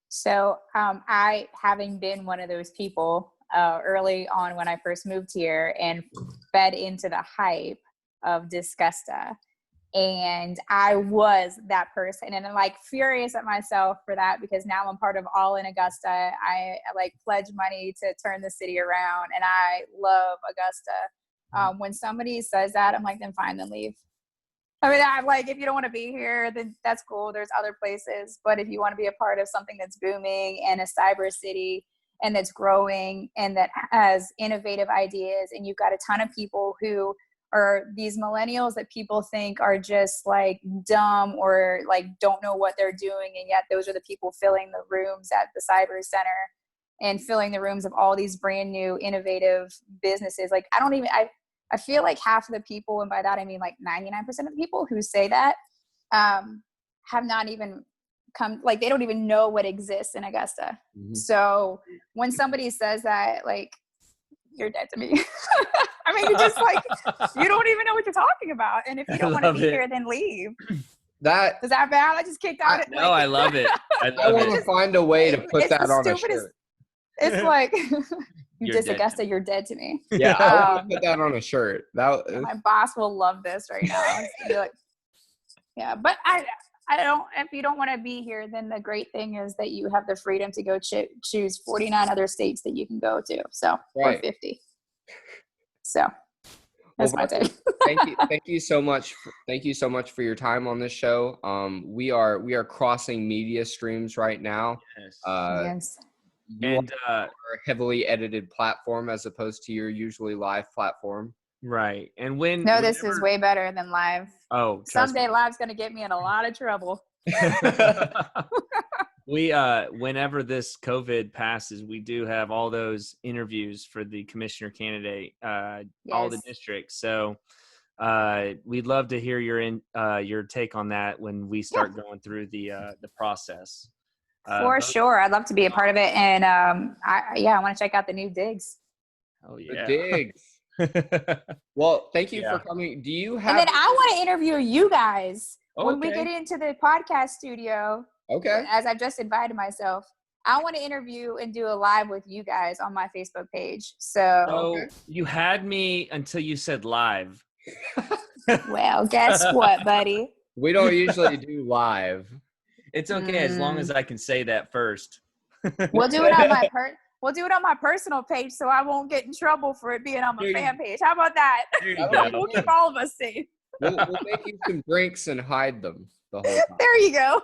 S3: So I, having been one of those people early on when I first moved here and fed into the hype of Disgusta, and I was that person, and I'm like furious at myself for that, because now I'm part of All in Augusta. I like pledge money to turn the city around, and I love Augusta. When somebody says that, I'm like, then fine, then leave. I mean, I'm like, if you don't want to be here, then that's cool. There's other places. But if you want to be a part of something that's booming and a cyber city and that's growing and that has innovative ideas, and you've got a ton of people who are these millennials that people think are just like dumb or like don't know what they're doing, and yet those are the people filling the rooms at the cyber center and filling the rooms of all these brand new innovative businesses. Like, I feel like half of the people, and by that I mean like 99% of the people who say that, have not even come, like they don't even know what exists in Augusta. Mm-hmm. So when somebody says that, like, you're dead to me. I mean, you're just like, you don't even know what you're talking about. And if you don't want to be here, then leave. Is that bad? I just kicked out.
S1: No, I love it.
S2: I want to find a way to put that on a shirt.
S3: It's like, you diss Augusta, you're dead to me.
S2: Yeah, I want to put that on a shirt.
S3: My boss will love this right now. Be like, yeah, but I don't. If you don't want to be here, then the great thing is that you have the freedom to go choose 49 other states that you can go to. So, or 50. So that's my take.
S2: Thank you so much. Thank you so much for your time on this show. We are crossing media streams right now.
S3: Yes.
S2: And a heavily edited platform as opposed to your usually live platform.
S1: Right. And
S3: this is way better than live.
S1: Oh,
S3: someday live's going to get me in a lot of trouble.
S1: Whenever this COVID passes, we do have all those interviews for the commissioner candidate, all the districts. So we'd love to hear your take on that when we start going through the process.
S3: For sure. I'd love to be a part of it. And I want to check out the new digs.
S1: Oh, yeah.
S2: The digs. Well, thank you for coming. Do you have...
S3: And then I want to interview you guys when we get into the podcast studio.
S2: Okay.
S3: As I've just invited myself, I want to interview and do a live with you guys on my Facebook page. So
S1: you had me until you said live.
S3: Well, guess what, buddy?
S2: We don't usually do live.
S1: It's okay as long as I can say that first.
S3: We'll do it on my personal page, so I won't get in trouble for it being on my fan page. How about that? We'll keep all of us safe.
S2: We'll make you some drinks and hide them the whole time.
S3: There you go.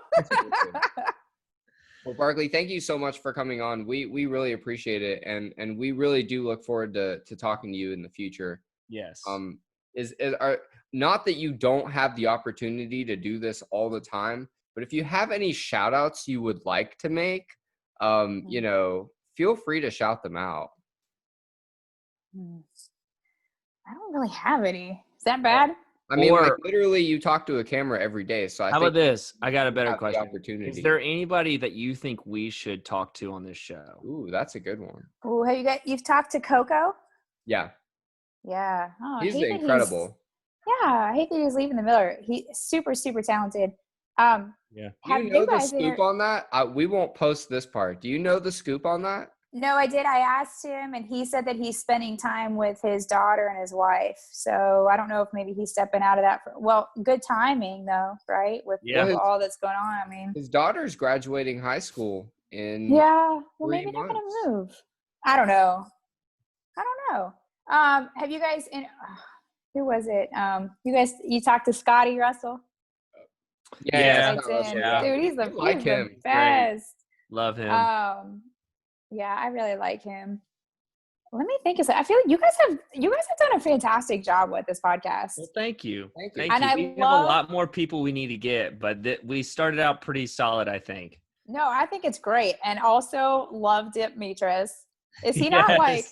S2: Well, Barclay, thank you so much for coming on. We really appreciate it, and we really do look forward to talking to you in the future.
S1: Yes.
S2: Not that you don't have the opportunity to do this all the time, but if you have any shout outs you would like to make, feel free to shout them out.
S3: I don't really have any. Is that bad?
S2: I mean, literally you talk to a camera every day. So
S1: how about this? I got a better question.
S2: Opportunity.
S1: Is there anybody that you think we should talk to on this show?
S2: Ooh, that's a good one.
S3: Ooh, you've talked to Coco?
S2: Yeah.
S3: Yeah.
S2: Oh, he's incredible.
S3: I hate that he's leaving the Miller. He's super, super talented.
S2: Yeah. Do you know the scoop on that? We won't post this part. Do you know the scoop on that?
S3: No, I did. I asked him, and he said that he's spending time with his daughter and his wife. So I don't know if maybe he's stepping out of that. Good timing, though, right? With all that's going on. I mean,
S2: his daughter's graduating high school in
S3: maybe they're going to move. I don't know. Have you guys who was it? You talked to Scotty Russell?
S2: Yeah.
S3: Dude, he's the best.
S1: Great. Love him.
S3: Yeah, I really like him. Let me think. I feel like you guys have done a fantastic job with this podcast.
S1: Well, thank you.
S3: And
S1: we have a lot more people we need to get, but we started out pretty solid, I think.
S3: No, I think it's great. And also love Demetris. Is he not like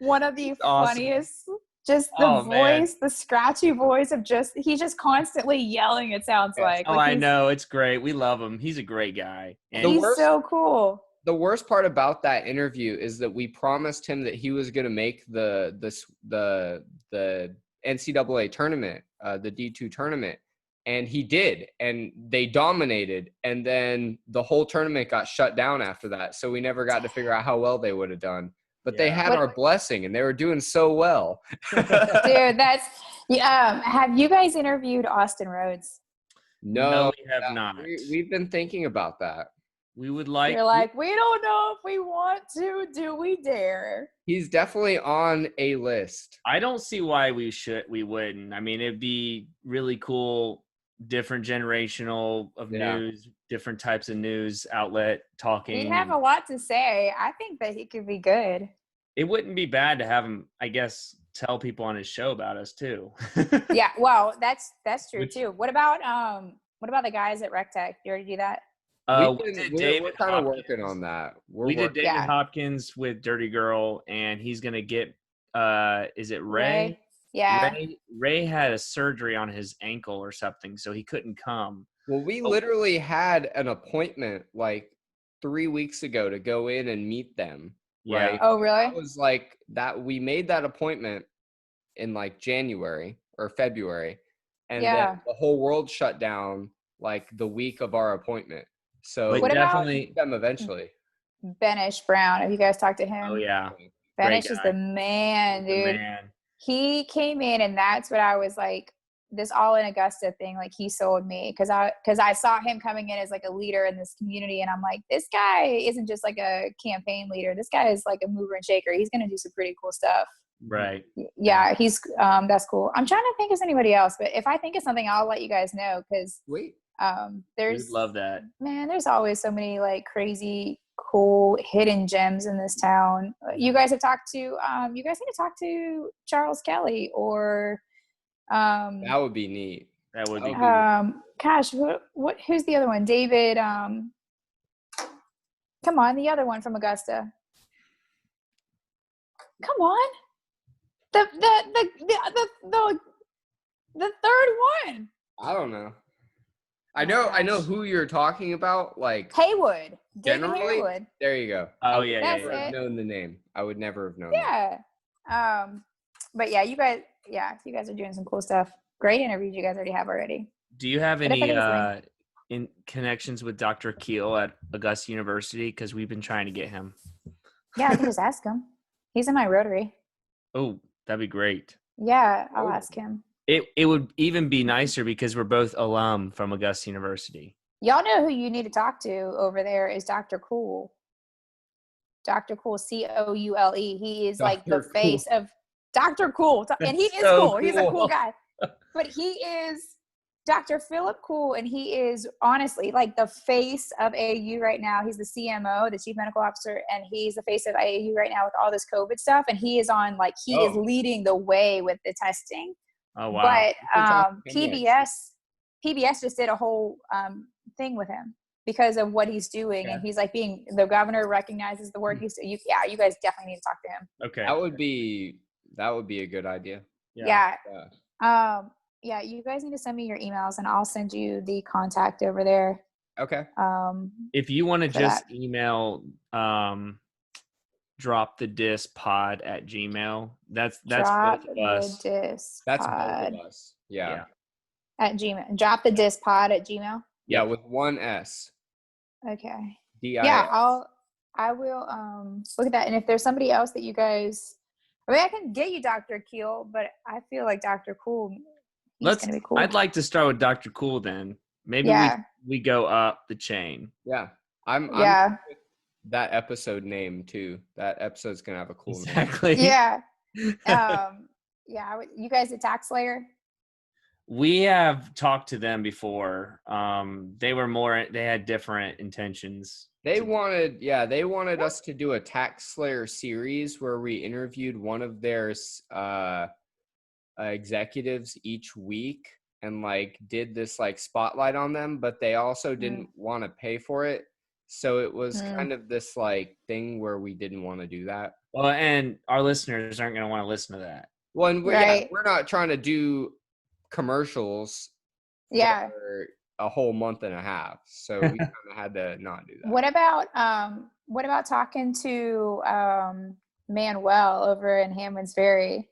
S3: one of the funniest? Just the voice, the scratchy voice of he's just constantly yelling, it sounds like.
S1: Oh, I know. It's great. We love him. He's a great guy.
S3: And he's so cool.
S2: The worst part about that interview is that we promised him that he was going to make the NCAA tournament, the D2 tournament, and he did, and they dominated, and then the whole tournament got shut down after that, so we never got to figure out how well they would have done. But they had our blessing, and they were doing so well.
S3: Dude, that's have you guys interviewed Austin Rhodes?
S2: No,
S1: we have not.
S2: We've been thinking about that.
S1: We would like.
S3: You're like, we don't know if we want to. Do we dare?
S2: He's definitely on a list.
S1: I don't see why we wouldn't. I mean, it'd be really cool, different generational of news, different types of news outlet talking.
S3: He'd have a lot to say. I think that he could be good.
S1: It wouldn't be bad to have him, I guess, tell people on his show about us too.
S3: Yeah, well, that's true too. What about the guys at RecTech? You already do that?
S2: We're kind of working on that.
S1: We did David Hopkins with Dirty Girl, and he's gonna get is it Ray?
S3: Yeah.
S1: Ray had a surgery on his ankle or something, so he couldn't come.
S2: Well, we literally had an appointment like 3 weeks ago to go in and meet them.
S1: Yeah.
S2: Right?
S3: Oh, really?
S2: It was like that. We made that appointment in like January or February, and then the whole world shut down like the week of our appointment. So
S3: what
S1: definitely
S2: about them eventually.
S3: Benish Brown? Have you guys talked to him?
S1: Oh yeah,
S3: Benish is the man, dude. He came in, and that's what I was like. This all in Augusta thing, like he sold me because I saw him coming in as like a leader in this community, and I'm like, this guy isn't just like a campaign leader. This guy is like a mover and shaker. He's gonna do some pretty cool stuff.
S1: Right.
S3: Yeah, he's that's cool. I'm trying to think of anybody else, but if I think of something, I'll let you guys know because there's
S1: we'd love that.
S3: Man, there's always so many like crazy cool hidden gems in this town. You guys have talked to you guys need to talk to Charles Kelly or
S2: that would be neat.
S1: That would be
S3: gosh, what who's the other one? David come on, the other one from Augusta. Come on. The third one.
S2: I don't know. I know who you're talking about. Like
S3: Haywood.
S2: Generally,
S3: David Haywood.
S2: There you go.
S1: Oh
S2: I
S1: yeah,
S2: would never have known the name. I would never have known.
S3: Yeah. But yeah, you guys are doing some cool stuff. Great interviews you guys already.
S1: Do you have any in connections with Dr. Keel at Augusta University? Because we've been trying to get him.
S3: Yeah, I can just ask him. He's in my Rotary.
S1: Oh, that'd be great.
S3: Yeah, I'll ask him.
S1: It would even be nicer because we're both alum from Augusta University.
S3: Y'all know who you need to talk to over there is Dr. Cool. Dr. Cool, Coule. He is like the face of Dr. Cool. And he is
S1: so
S3: cool. He's a cool guy. But he is Dr. Philip Cool, and he is honestly like the face of AAU right now. He's the CMO, the Chief Medical Officer, and he's the face of AAU right now with all this COVID stuff. And he is on like he is leading the way with the testing.
S1: Oh wow!
S3: But PBS just did a whole thing with him because of what he's doing, and he's like the governor recognizes the work he's. You guys definitely need to talk to him.
S1: Okay,
S2: that would be a good idea.
S3: Yeah. Yeah, you guys need to send me your emails, and I'll send you the contact over there.
S2: Okay.
S1: If you want to just email DropTheDis@gmail. That's both of us.
S2: That's both of us. Yeah.
S3: At Gmail. DropTheDisPod@gmail.
S2: Yeah, with one S.
S3: Okay.
S2: D-I-S.
S3: Yeah, I will look at that. And if there's somebody else that you guys, I mean, I can get you Dr. Keel, but I feel like Dr. Cool. Gonna be cool.
S1: I'd like to start with Dr. Cool then. Maybe we go up the chain.
S2: Yeah. I'm that episode name too. That episode's gonna have a cool name.
S3: Yeah. You guys at Tax Slayer?
S1: We have talked to them before. They had different intentions.
S2: They wanted us to do a Tax Slayer series where we interviewed one of their executives each week and like did this like spotlight on them, but they also didn't want to pay for it. So it was kind of this like thing where we didn't want to do that.
S1: Well, and our listeners aren't going to want to listen to that.
S2: Well, and we're not trying to do commercials for a whole month and a half. So we kind of had to not do that.
S3: What about talking to Manuel over in Hammond's Ferry?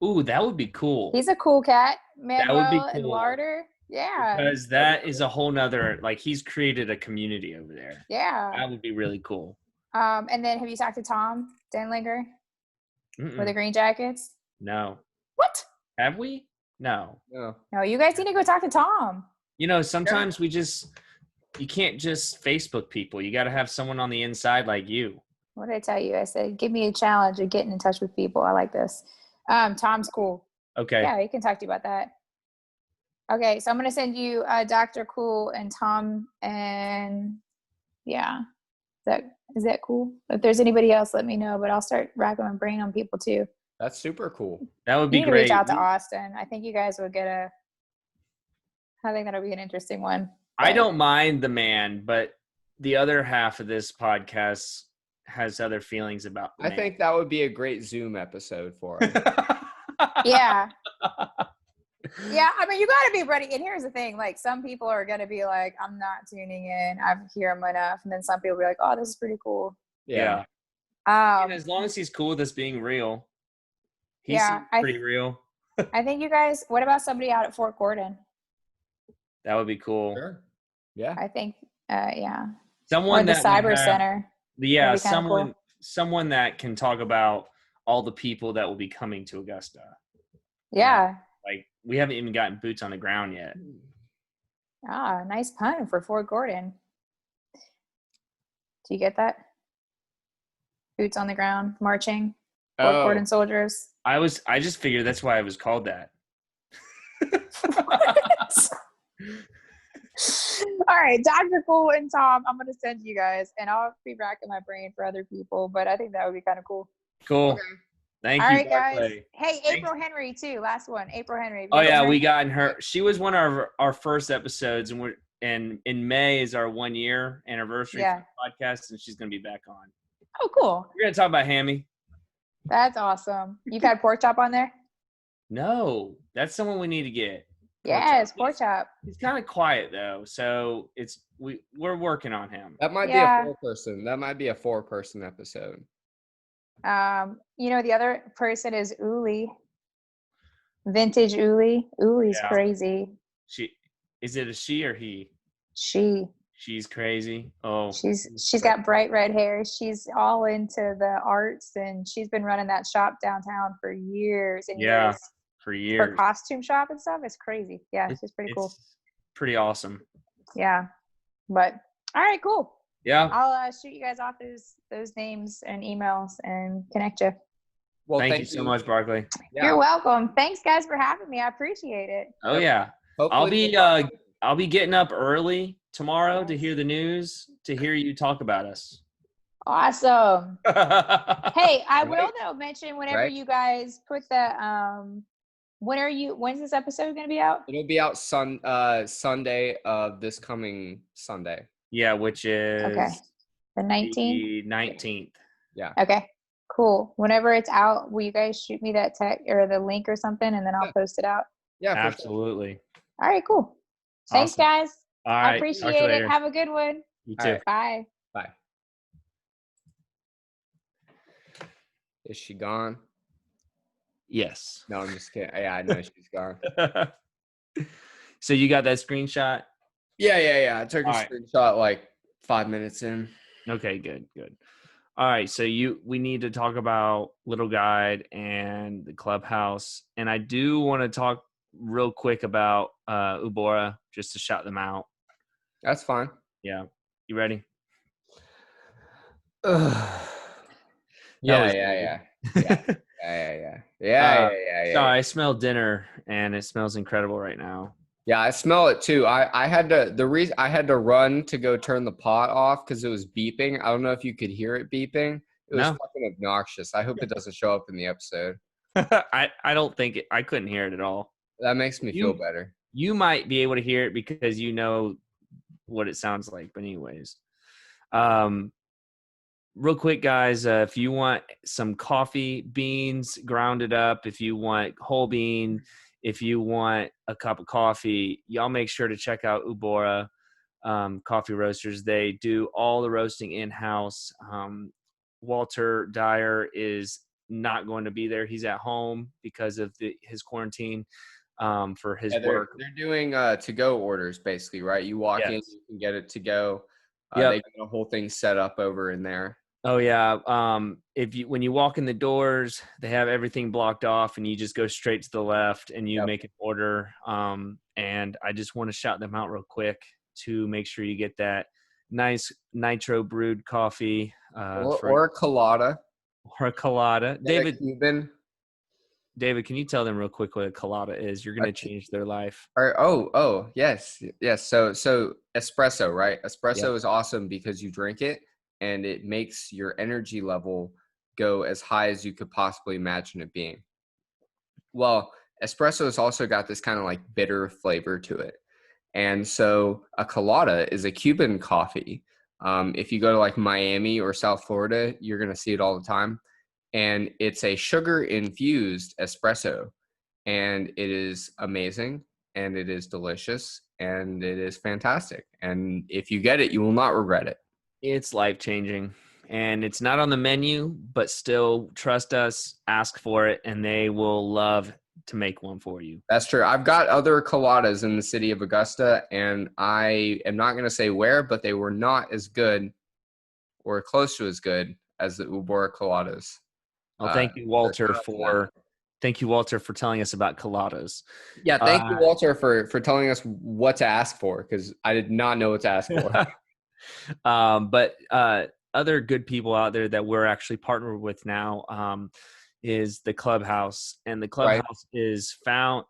S1: Ooh, that would be cool.
S3: He's a cool cat.
S1: That would be
S3: Manuel and
S1: cool.
S3: Larder. Yeah.
S1: Because that is a whole nother, like, he's created a community over there.
S3: Yeah.
S1: That would be really cool.
S3: And then have you talked to Tom Denlinger with the Green Jackets?
S1: No.
S3: What?
S1: Have we? No.
S3: No, you guys need to go talk to Tom.
S1: You know, sometimes you can't just Facebook people. You got to have someone on the inside like you.
S3: What did I tell you? I said, give me a challenge of getting in touch with people. I like this. Tom's cool.
S1: Okay.
S3: Yeah, he can talk to you about that. Okay, so I'm going to send you Dr. Cool and Tom, and yeah. Is that cool? If there's anybody else, let me know, but I'll start racking my brain on people too.
S2: That's super cool.
S1: That would be
S3: you need
S1: great.
S3: To reach out to Austin. I think you guys would I think that'll be an interesting one.
S1: I don't mind the man, but the other half of this podcast has other feelings about the man.
S2: think that would be a great Zoom episode for us.
S3: Yeah. Yeah, I mean, you got to be ready. And here's the thing, like, some people are going to be like, I'm not tuning in. I hear him enough. And then some people will be like, oh, this is pretty cool.
S1: Yeah. And as long as he's cool with us being real, he's pretty real.
S3: I think you guys, what about somebody out at Fort Gordon?
S1: That would be cool.
S2: Sure. Yeah.
S3: I think, yeah.
S1: Someone
S3: or the cyber center.
S1: Yeah, someone that can talk about all the people that will be coming to Augusta.
S3: Yeah.
S1: Like, we haven't even gotten boots on the ground yet.
S3: Ah, nice pun for Fort Gordon. Do you get that? Boots on the ground, marching, Fort Gordon soldiers.
S1: I just figured that's why it was called that.
S3: All right, Dr. Cool and Tom, I'm going to send you guys, and I'll be racking my brain for other people, but I think that would be kind of cool.
S1: Cool. Okay. Thank you,
S3: all right,
S1: Barclay.
S3: guys. Hey, April Henry, too. Last one. April Henry.
S1: Oh, yeah, we gotten her. She was one of our first episodes, and in May is our 1 year anniversary for the podcast, and she's going to be back on.
S3: Oh, cool.
S1: We're going to talk about Hammy.
S3: That's awesome. You've had Pork Chop on there?
S1: No, that's someone we need to get.
S3: Yes, Pork Chop.
S1: He's kind of quiet though, so we're working on him.
S2: That might be a 4-person. That might be a 4-person episode.
S3: The other person is Uli. Vintage Uli. Uli's crazy.
S1: Is it a she or he?
S3: She.
S1: She's crazy. Oh.
S3: She's got bright red hair. She's all into the arts, and she's been running that shop downtown for years and years.
S1: For years.
S3: Her costume shop and stuff. It's crazy. Yeah, she's pretty cool.
S1: Pretty awesome.
S3: Yeah. But all right, cool.
S1: Yeah.
S3: I'll shoot you guys off those names and emails and connect you.
S1: Well, thank you so much, Barclay.
S3: Yeah. You're welcome. Thanks, guys, for having me. I appreciate it.
S1: Oh yeah. I'll be getting up early tomorrow to hear the news, to hear you talk about us.
S3: Awesome. Hey, I will though mention whenever you guys put the when's this episode going to be out?
S2: It'll be out Sunday of this coming Sunday.
S1: Yeah, which is
S3: the 19th.
S1: The 19th.
S2: Yeah.
S3: Okay. Cool. Whenever it's out, will you guys shoot me that text or the link or something, and then I'll post it out?
S2: Yeah,
S1: absolutely.
S2: Sure.
S3: All right, cool. Thanks, guys.
S1: All right.
S3: I appreciate it. Have a good one.
S1: You too.
S3: Right. Bye.
S2: Bye. Is she gone?
S1: Yes.
S2: No, I'm just kidding. Yeah, I know she's gone.
S1: So you got that screenshot?
S2: Yeah. I took a screenshot like 5 minutes in.
S1: Okay, good. All right, so we need to talk about Little Guide and the clubhouse, and I do want to talk real quick about Ubora, just to shout them out.
S2: That's fine.
S1: Yeah. You ready?
S2: Yeah.
S1: Sorry, I smell dinner, and it smells incredible right now.
S2: Yeah, I smell it too. I had to run to go turn the pot off because it was beeping. I don't know if you could hear it beeping. It was fucking obnoxious. I hope it doesn't show up in the episode.
S1: I don't think I couldn't hear it at all.
S2: That makes me feel better.
S1: You might be able to hear it because you know what it sounds like. But anyways, real quick, guys, if you want some coffee beans grounded up, if you want whole bean, if you want a cup of coffee, y'all make sure to check out Ubora Coffee Roasters. They do all the roasting in-house. Walter Dyer is not going to be there. He's at home because of his quarantine for his work.
S2: They're doing to-go orders basically, right? You walk in, you can get it to go. They got the whole thing set up over in there.
S1: Oh yeah. When you walk in the doors, they have everything blocked off, and you just go straight to the left and you make an order. And I just want to shout them out real quick to make sure you get that nice nitro brewed coffee,
S2: or a colada.
S1: Or a colada.
S2: David,
S1: can you tell them real quick what a colada is? You're going to change their life.
S2: Yes. So espresso, right? Espresso is awesome because you drink it and it makes your energy level go as high as you could possibly imagine it being. Well, espresso has also got this kind of like bitter flavor to it. And so a colada is a Cuban coffee. If you go to like Miami or South Florida, you're going to see it all the time. And it's a sugar infused espresso, and it is amazing, and it is delicious, and it is fantastic. And if you get it, you will not regret it.
S1: It's life-changing, and it's not on the menu, but still trust us, ask for it, and they will love to make one for you.
S2: That's true. I've got other coladas in the city of Augusta, and I am not going to say where, but they were not as good or close to as good as the Ubora coladas.
S1: Well, thank you, Walter, for telling us about coladas.
S2: Yeah, thank you, Walter, for telling us what to ask for, because I did not know what to ask for.
S1: But other good people out there that we're actually partnered with now is the Clubhouse. And the Clubhouse is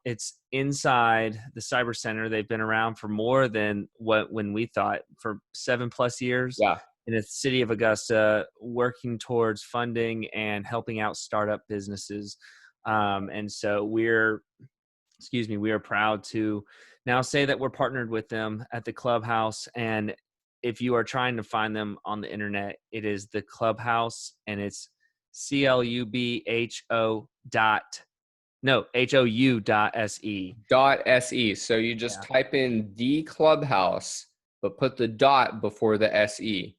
S1: it's inside the Cyber Center. They've been around for more than when we thought, for 7+ years.
S2: Yeah. In
S1: the city of Augusta, working towards funding and helping out startup businesses. And so we are proud to now say that we're partnered with them at the Clubhouse. And if you are trying to find them on the internet, it is the Clubhouse, and it's HOU.SE.
S2: So you just type in the Clubhouse, but put the dot before the SE.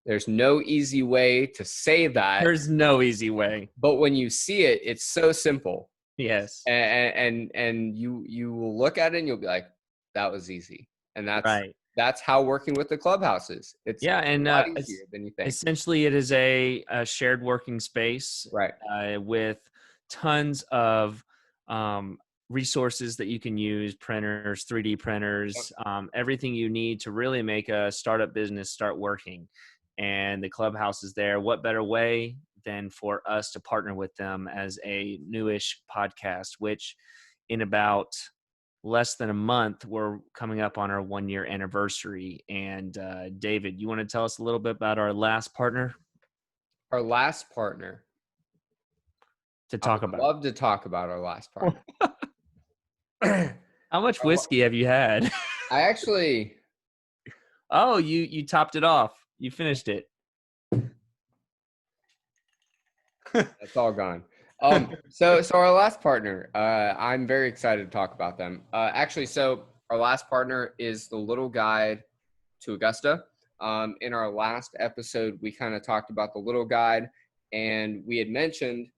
S2: There's no easy way to say that.
S1: There's no easy way.
S2: But when you see it, it's so simple.
S1: Yes.
S2: And you will look at it and you'll be like, that was easy. And that's how working with the Clubhouse is. It's a lot easier than you think.
S1: Essentially, it is a shared working space,
S2: right?
S1: With tons of resources that you can use, printers, 3D printers, everything you need to really make a startup business start working. And the Clubhouse is there. What better way than for us to partner with them as a newish podcast, which in about less than a month, we're coming up on our 1-year anniversary. And David, you want to tell us a little bit about our last partner?
S2: Our last partner.
S1: I would
S2: love to talk about our last partner.
S1: How much whiskey have you had?
S2: I actually.
S1: Oh, you topped it off. You finished it.
S2: That's all gone. So our last partner, I'm very excited to talk about them. So our last partner is the Little Guide to Augusta. In our last episode, we kind of talked about the Little Guide, and we had mentioned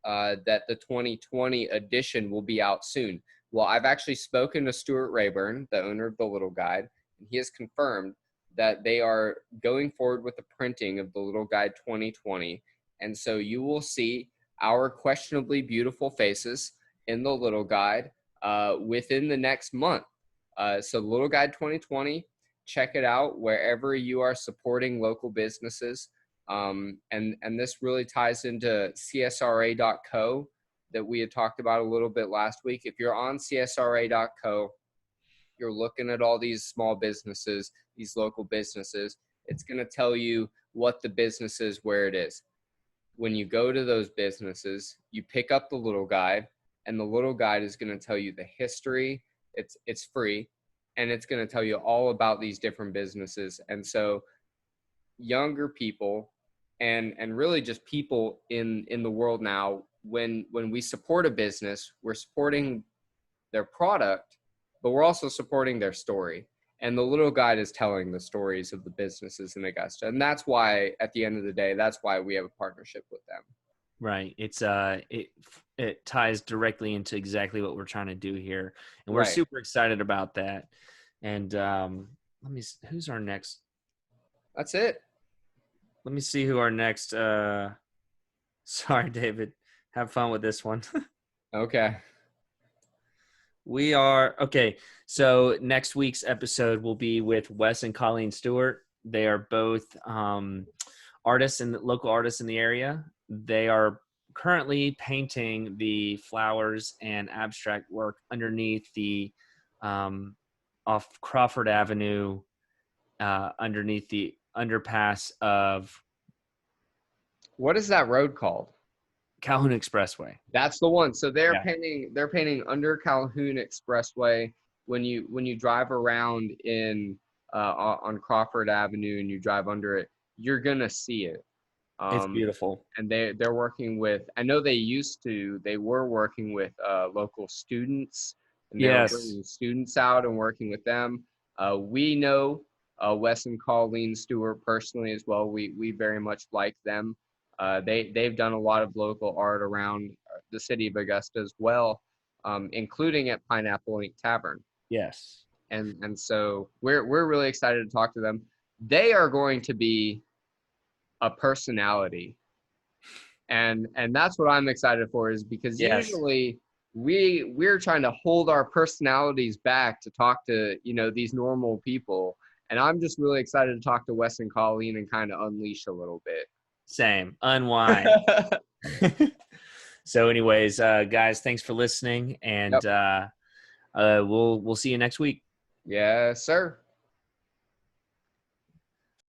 S2: that the 2020 edition will be out soon. Well, I've actually spoken to Stuart Rayburn, the owner of the Little Guide, and he has confirmed that they are going forward with the printing of the Little Guide 2020. And so you will see our questionably beautiful faces in the Little Guide within the next month. So Little Guide 2020, check it out wherever you are supporting local businesses. And this really ties into csra.co that we had talked about a little bit last week. If you're on csra.co, you're looking at all these small businesses, these local businesses, it's going to tell you what the business is, where it is. When you go to those businesses, you pick up the Little Guide, and the Little Guide is going to tell you the history. It's free, and it's going to tell you all about these different businesses. And so younger people and really just people in the world now when we support a business, we're supporting their product, but we're also supporting their story. And the little guide is telling the stories of the businesses in Augusta. And that's why, at the end of the day, that's why we have a partnership with them.
S1: Right. It's it ties directly into exactly what we're trying to do here, and we're super excited about that. And who's our next?
S2: That's it.
S1: Let me see who our next. Sorry, David. Have fun with this one.
S2: Okay.
S1: We are okay. So next week's episode will be with Wes and Colleen Stewart. They are both artists and local artists in the area. They are currently painting the flowers and abstract work underneath the off Crawford Avenue, underneath the underpass of.
S2: What is that road called?
S1: Calhoun Expressway.
S2: That's the one. So they're painting under Calhoun Expressway. When you drive around on Crawford Avenue and you drive under it, you're gonna see it.
S1: It's beautiful.
S2: And they're working with. I know they were working with local students, and they were bringing students out and working with them. We know Wes and Colleen Stewart personally as well. We very much like them. They've done a lot of local art around the city of Augusta as well, including at Pineapple Ink Tavern.
S1: Yes.
S2: And so we're really excited to talk to them. They are going to be a personality, and that's what I'm excited for, is because usually we're trying to hold our personalities back to talk to these normal people, and I'm just really excited to talk to Wes and Colleen and kind of unleash a little bit.
S1: Same. Unwind. So anyways, guys, thanks for listening, and we'll see you next week.
S2: Yes, sir.